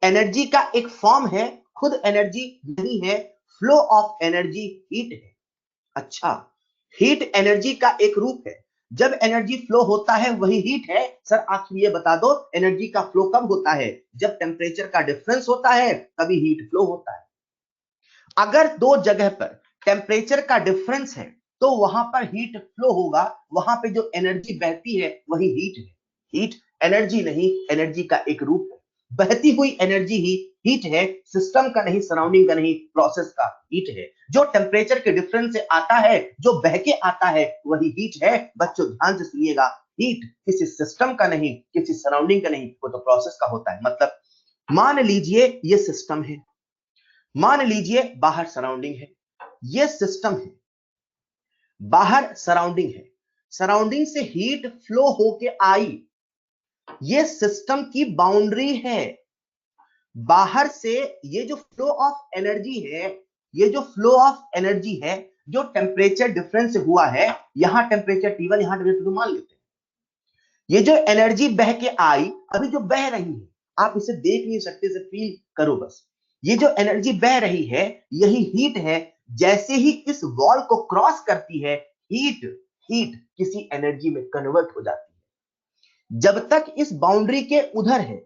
एनर्जी का एक फॉर्म है, खुद एनर्जी नहीं है। फ्लो ऑफ एनर्जी हीट है। अच्छा, हीट एनर्जी का एक रूप है। जब एनर्जी फ्लो होता है वही हीट है। सर आखिर ये बता दो एनर्जी का फ्लो कब होता है? जब टेम्परेचर का डिफरेंस होता है तभी हीट फ्लो होता है। अगर दो जगह पर टेम्परेचर का डिफरेंस है तो वहां पर हीट फ्लो होगा। वहां पे जो एनर्जी बहती है वही हीट है। हीट एनर्जी नहीं, एनर्जी का एक रूप है। बहती हुई एनर्जी ही हीट है, सिस्टम का नहीं, सराउंडिंग का नहीं, प्रोसेस का हीट है। जो टेम्परेचर के डिफरेंस से आता है, जो बह के आता है वही हीट है। बच्चों ध्यान से सुनिएगा, हीट किसी सिस्टम का नहीं, किसी सराउंडिंग का नहीं, वो तो प्रोसेस का होता है। मतलब मान लीजिए ये सिस्टम है, मान लीजिए बाहर सराउंडिंग है, ये सिस्टम है, बाहर सराउंडिंग है। सराउंडिंग से हीट फ्लो होके आई, ये सिस्टम की बाउंड्री है। बाहर से ये जो फ्लो ऑफ एनर्जी है, ये जो फ्लो ऑफ एनर्जी है, जो टेम्परेचर डिफरेंस हुआ है, यहां टेम्परेचर T1, यहां टेम्परेचर मान लेते हैं। ये जो एनर्जी बह के आई, अभी जो बह रही है, आप इसे देख नहीं सकते, इसे फील करो बस। ये जो एनर्जी बह रही है यही हीट है। जैसे ही इस वॉल को क्रॉस करती है, हीट हीट किसी एनर्जी में कन्वर्ट हो जाती है। जब तक इस बाउंड्री के उधर है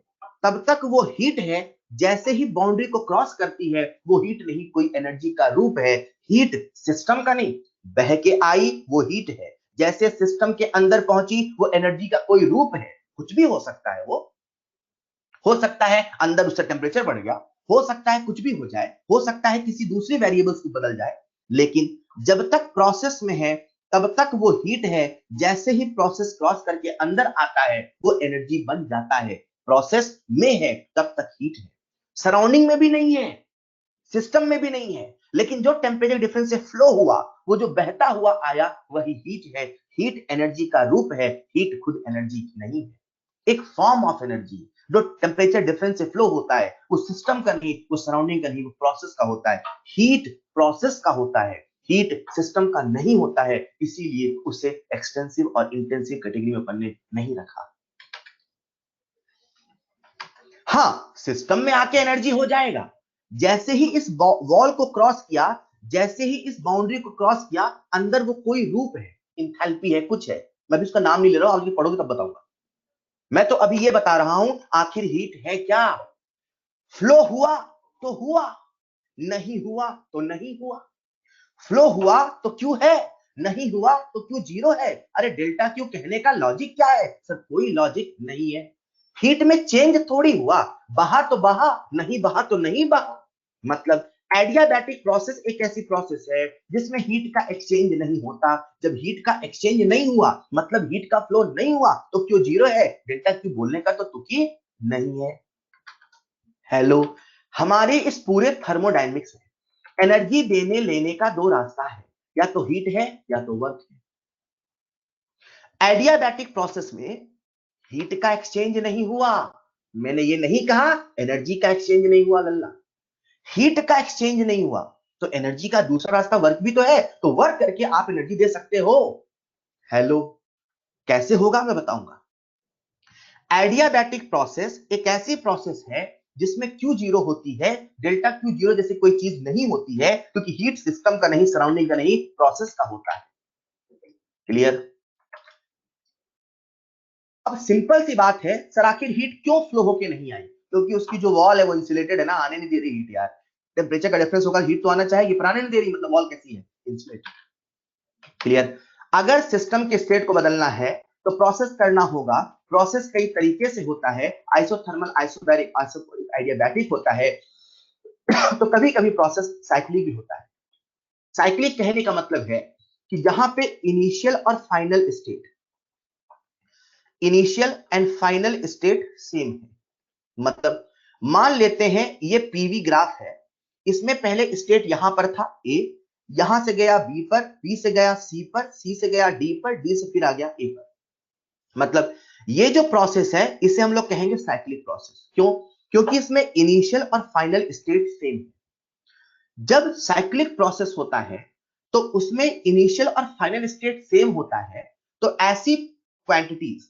तब तक वो हीट है। जैसे ही बाउंड्री को क्रॉस करती है वो हीट नहीं, कोई एनर्जी का रूप है। हीट सिस्टम का नहीं, बह के आई वो हीट है। जैसे सिस्टम के अंदर पहुंची वो एनर्जी का कोई रूप है। कुछ भी हो सकता है, वो हो सकता है अंदर उससे टेम्परेचर बढ़ गया, हो सकता है कुछ भी हो जाए, हो सकता है किसी दूसरी वेरिएबल्स को बदल जाए, लेकिन जब तक प्रोसेस में है तब तक वो हीट है। जैसे ही प्रोसेस क्रॉस करके अंदर आता है वो एनर्जी बन जाता है। प्रोसेस में है तब तक हीट है, सराउंडिंग में भी नहीं है, सिस्टम में भी नहीं है, लेकिन जो टेम्परेचर डिफरेंस से फ्लो हुआ, वो जो बहता हुआ आया वही हीट है। हीट एनर्जी का रूप है, हीट खुद एनर्जी नहीं है, एक फॉर्म ऑफ एनर्जी। जो टेम्परेचर डिफरेंस से फ्लो होता है वो सिस्टम का नहीं, वो सराउंडिंग का नहीं, वो प्रोसेस का होता है। हीट प्रोसेस का होता है, हीट सिस्टम का नहीं होता है। इसीलिए उसे एक्सटेंसिव और इंटेंसिव कैटेगरी में अपन ने नहीं रखा। हाँ, सिस्टम में आके एनर्जी हो जाएगा। जैसे ही इस वॉल को क्रॉस किया, जैसे ही इस बाउंड्री को क्रॉस किया, अंदर वो कोई रूप है, इंथैल्पी है, कुछ है। मैं भी उसका नाम नहीं ले रहा हूं, आगे पढ़ोगे तब बताऊंगा। मैं तो अभी ये बता रहा हूं आखिर हीट है क्या। फ्लो हुआ तो हुआ, नहीं हुआ तो नहीं हुआ। फ्लो हुआ तो क्यों है, नहीं हुआ तो क्यों जीरो है? अरे डेल्टा क्यू कहने का लॉजिक क्या है? सर कोई लॉजिक नहीं है। हीट में चेंज थोड़ी हुआ, बहा तो बहा, नहीं बहा तो नहीं बहा। मतलब एडियाबैटिक प्रोसेस एक ऐसी प्रोसेस है जिसमें हीट का एक्सचेंज नहीं होता। जब हीट का एक्सचेंज नहीं हुआ मतलब हीट का फ्लो नहीं हुआ तो क्यों जीरो है? डेल्टा क्यू बोलने का तो तुकी नहीं है। हेलो, हमारे इस पूरे थर्मोडायनेमिक्स में एनर्जी देने लेने का दो रास्ता है, या तो हीट है या तो वर्क है। एडियाबैटिक प्रोसेस में हीट का एक्सचेंज नहीं हुआ। मैंने ये नहीं कहा एनर्जी का एक्सचेंज नहीं हुआ लल्ला, हीट का एक्सचेंज नहीं हुआ। तो एनर्जी का दूसरा रास्ता वर्क भी तो है, तो वर्क करके आप एनर्जी दे सकते हो। हेलो, कैसे होगा मैं बताऊंगा। एडियाबैटिक प्रोसेस एक ऐसी प्रोसेस है जिसमें क्यू जीरो होती है, डेल्टा क्यू जीरो जैसी कोई चीज नहीं होती है, क्योंकि हीट सिस्टम का नहीं, सराउंडिंग का नहीं, प्रोसेस का होता है। क्लियर? अब सिंपल सी बात है, सर आखिर हीट क्यों फ्लो होके नहीं आई? क्योंकि उसकी जो वॉल है वो इंसुलेटेड है ना, आने नहीं दे रही हीट यार। टेम्परेचर का डिफरेंस होगा, हीट तो आना चाहिए, पर आने नहीं दे रही, मतलब वॉल कैसी है? इंसुलेटेड। क्लियर? अगर सिस्टम के स्टेट को बदलना है तो प्रोसेस करना होगा। प्रोसेस कई तरीके से होता है, आइसोथर्मल, आइसोबैरिक, आइडियाबैटिक होता है। तो कभी कभी प्रोसेस साइक्लिक भी होता है। साइक्लिक कहने का मतलब है कि जहां पे इनिशियल और final state, initial and final state same है। मतलब मान लेते हैं ये पीवी ग्राफ है, इसमें पहले स्टेट यहां पर था ए, यहां से गया बी पर, बी से गया सी पर, सी से गया डी पर, डी से फिर आ गया ए पर। मतलब ये जो प्रोसेस है इसे हम लोग कहेंगे साइक्लिक प्रोसेस। क्यों? क्योंकि इसमें इनिशियल और फाइनल स्टेट सेम है। जब साइक्लिक प्रोसेस होता है तो उसमें इनिशियल और फाइनल स्टेट सेम होता है, तो ऐसी क्वांटिटीज,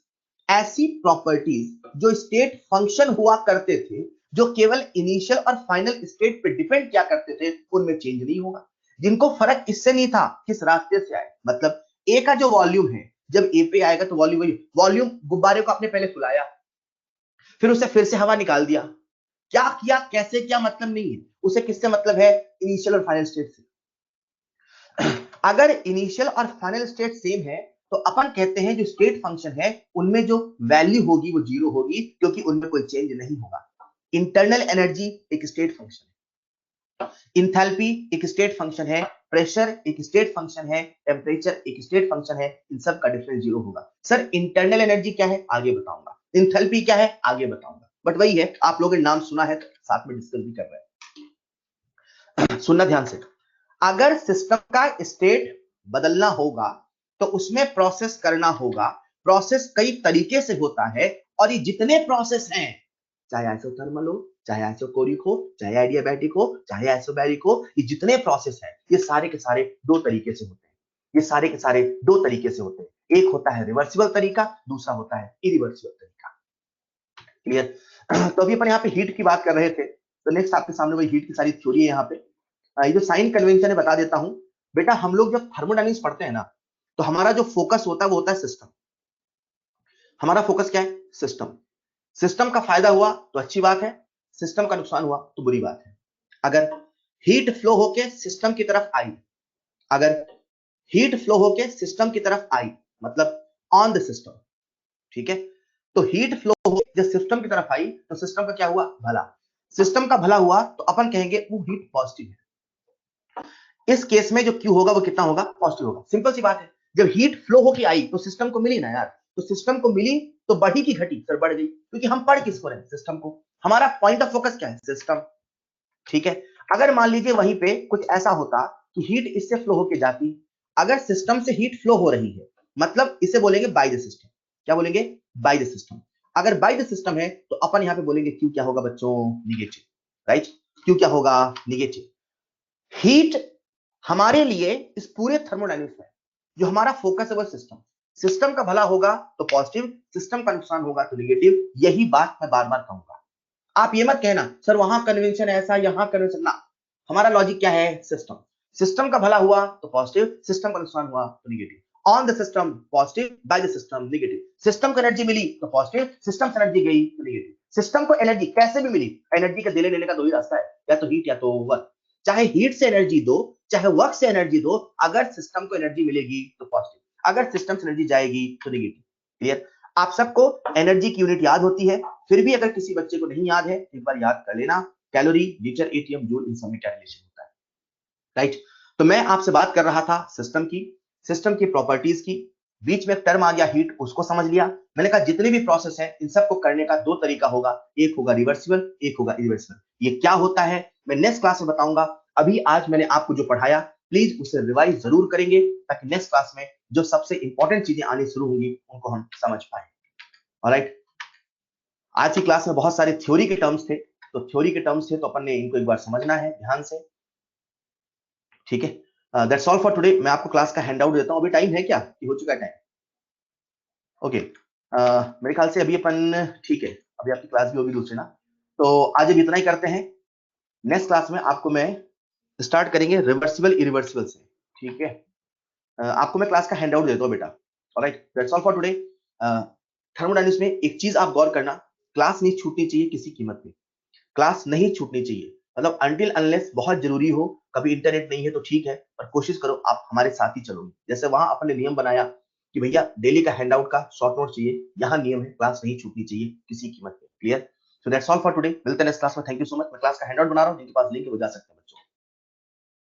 ऐसी प्रॉपर्टीज जो स्टेट फंक्शन हुआ करते थे, जो केवल इनिशियल और फाइनल स्टेट पे डिपेंड किया करते थे, उनमें चेंज नहीं होगा। जिनको फर्क इससे नहीं था किस रास्ते से आए, मतलब ए का जो वॉल्यूम है जब ए पे आएगा तो वॉल्यूम वही, वॉल्यूम गुब्बारे को आपने पहले फुलाया, फिर उसे फिर से हवा निकाल दिया, क्या किया कैसे क्या मतलब नहीं है, उसे किससे मतलब है? इनिशियल और फाइनल स्टेट से। अगर इनिशियल और फाइनल स्टेट सेम है तो अपन कहते हैं जो स्टेट फंक्शन है उनमें जो वैल्यू होगी वो जीरो होगी, क्योंकि उनमें कोई चेंज नहीं होगा। इंटरनल एनर्जी एक स्टेट फंक्शन है, इंथैल्पी एक स्टेट फंक्शन है, प्रेशर एक स्टेट फंक्शन है, टेम्परेचर एक स्टेट फंक्शन है, इन सब का डिफरेंस जीरो होगा। सर इंटरनल एनर्जी क्या है? आगे बताऊंगा। इंथैल्पी क्या है? आगे बताऊंगा। बट वही है, आप लोगों ने नाम सुना है तो साथ में डिस्कस भी कर रहे हैं। सुनना ध्यान से, अगर सिस्टम का स्टेट बदलना होगा तो उसमें प्रोसेस करना होगा। प्रोसेस कई तरीके से होता है, और ये जितने प्रोसेस हैं, चाहे आइसोथर्मल हो, चाहे आइसोकोरिक हो, चाहे एडियाबैटिक हो, चाहे आइसोबैरिक हो, ये जितने प्रोसेस हैं ये सारे के सारे दो तरीके से होते हैं। ये सारे के सारे दो तरीके से होते हैं। एक होता है रिवर्सिबल तरीका, दूसरा होता है इरिवर्सिबल तरीका। क्लियर? तो अभी अपन यहाँ पे हीट की बात कर रहे थे, तो नेक्स्ट आपके सामने वही हीट की सारी थ्योरी है यहाँ पे। ये जो साइन कन्वेंशन है बता देता हूं। बेटा हम लोग जब थर्मोडायनेमिक्स पढ़ते हैं ना, तो हमारा जो फोकस होता है वो होता है सिस्टम। हमारा फोकस क्या है? सिस्टम। सिस्टम का फायदा हुआ तो अच्छी बात है, सिस्टम का नुकसान हुआ तो बुरी बात है। अगर हीट फ्लो होके सिस्टम की तरफ आई, अगर हीट फ्लो होके सिस्टम की तरफ आई, मतलब ऑन द सिस्टम, ठीक है? तो हीट फ्लो जब सिस्टम की तरफ आई तो सिस्टम का क्या हुआ? भला। सिस्टम का भला हुआ तो अपन कहेंगे वो हीट पॉजिटिव है। इस केस में जो Q होगा वो कितना होगा? पॉजिटिव होगा। सिंपल सी बात है, जब हीट फ्लो होके आई तो सिस्टम को मिली ना यार, तो सिस्टम को मिली तो बढ़ी की घटी? सर बढ़ गई, क्योंकि हम पढ़ किसको रहे? सिस्टम को। हमारा पॉइंट ऑफ फोकस क्या है? सिस्टम। ठीक है? अगर मान लीजिए वहीं पे कुछ ऐसा होता कि हीट इससे फ्लो होके जाती, अगर सिस्टम से हीट फ्लो हो रही है, मतलब इसे बोलेंगे बाय द सिस्टम। क्या बोलेंगे? By the system. अगर बाय द सिस्टम है तो अपन यहां पे बोलेंगे Q क्या होगा बच्चों? निगेटिव। राइट? Q क्या होगा? निगेटिव। हीट हमारे लिए इस पूरे थर्मोडायनेमिक्स में जो हमारा फोकस है वो सिस्टम। सिस्टम का भला होगा तो पॉजिटिव, सिस्टम का नुकसान होगा तो नेगेटिव। यही बात मैं बार बार कहूंगा। आप ये मत कहना सर वहां कन्वेंशन ऐसा, यहां कन्वेंशन ना। हमारा लॉजिक क्या है? सिस्टम। सिस्टम का भला हुआ तो पॉजिटिव, सिस्टम का नुकसान हुआ तो negative. On the system positive, by the system negative. System को एनर्जी मिली तो पॉजिटिव, सिस्टम से एनर्जी गई तो नेगेटिव। सिस्टम को एनर्जी कैसे भी मिली, एनर्जी का देने लेने का दो ही रास्ता है, या तो हीट या तो वर्क। चाहे हीट से एनर्जी दो, चाहे वर्क से एनर्जी दो, अगर सिस्टम को एनर्जी मिलेगी तो पॉजिटिव, अगर सिस्टम से एनर्जी जाएगी तो नेगेटिव। क्लियर? आप सबको एनर्जी की यूनिट याद होती है, फिर भी अगर किसी बच्चे को नहीं याद है एक बार याद कर लेना। कैलोरी, लीटर, एटीएम, जूल, इन सब में क्या रिलेशन होता है? राइट? तो मैं आपसे बात कर रहा था सिस्टम की, सिस्टम की प्रॉपर्टीज की। बीच में एक टर्म आ गया हीट, उसको समझ लिया। मैंने कहा जितने भी प्रोसेस है इन सबको करने का दो तरीका होगा, एक होगा रिवर्सिबल, एक होगा इरिवर्सिबल। ये क्या होता है मैं नेक्स्ट क्लास में बताऊंगा। अभी आज मैंने आपको जो पढ़ाया प्लीज उसे रिवाइज जरूर करेंगे, ताकि नेक्स्ट क्लास में जो सबसे इंपॉर्टेंट चीजें आनी शुरू होंगी उनको हम समझ पाए। ऑलराइट? आज की क्लास में बहुत सारे थ्योरी के टर्म्स थे, तो थ्योरी के टर्म्स थे तो अपन ने इनको एक बार समझना है ध्यान से। ठीक है? That's all for today. मैं आपको क्लास का हैंड आउट देता हूं। अभी टाइम है क्या कि हो चुका है टाइम? ओके, मेरे ख्याल से अभी अपन ठीक है, अभी आपकी क्लास भी होगी दूसरी ना, तो आज अभी इतना ही करते हैं। नेक्स्ट क्लास में आपको मैं स्टार्ट करेंगे रिवर्सिबल इरिवर्सिबल से। ठीक है? आपको मैं क्लास का हैंड आउट देता हूँ बेटा। Alright, that's all for today. Thermodynamics में एक चीज आप गौर करना, क्लास नहीं छूटनी चाहिए किसी कीमत पे। क्लास नहीं छूटनी चाहिए, मतलब अनटिल अनलेस बहुत जरूरी हो, कभी इंटरनेट नहीं है तो ठीक है, पर कोशिश करो आप हमारे साथ ही चलोगे। जैसे वहां अपने नियम बनाया कि भैया डेली का हैंड आउट का शॉर्ट नोट चाहिए, यहाँ नियम है क्लास नहीं छूटनी चाहिए किसी कीमत पे। Clear? So that's all for today. मिलते हैं नेक्स्ट क्लास में। Thank you so much. मैं क्लास का हैंड आउट बना रहा हूँ, जिनके पास लिंक है वो जा सकते हैं।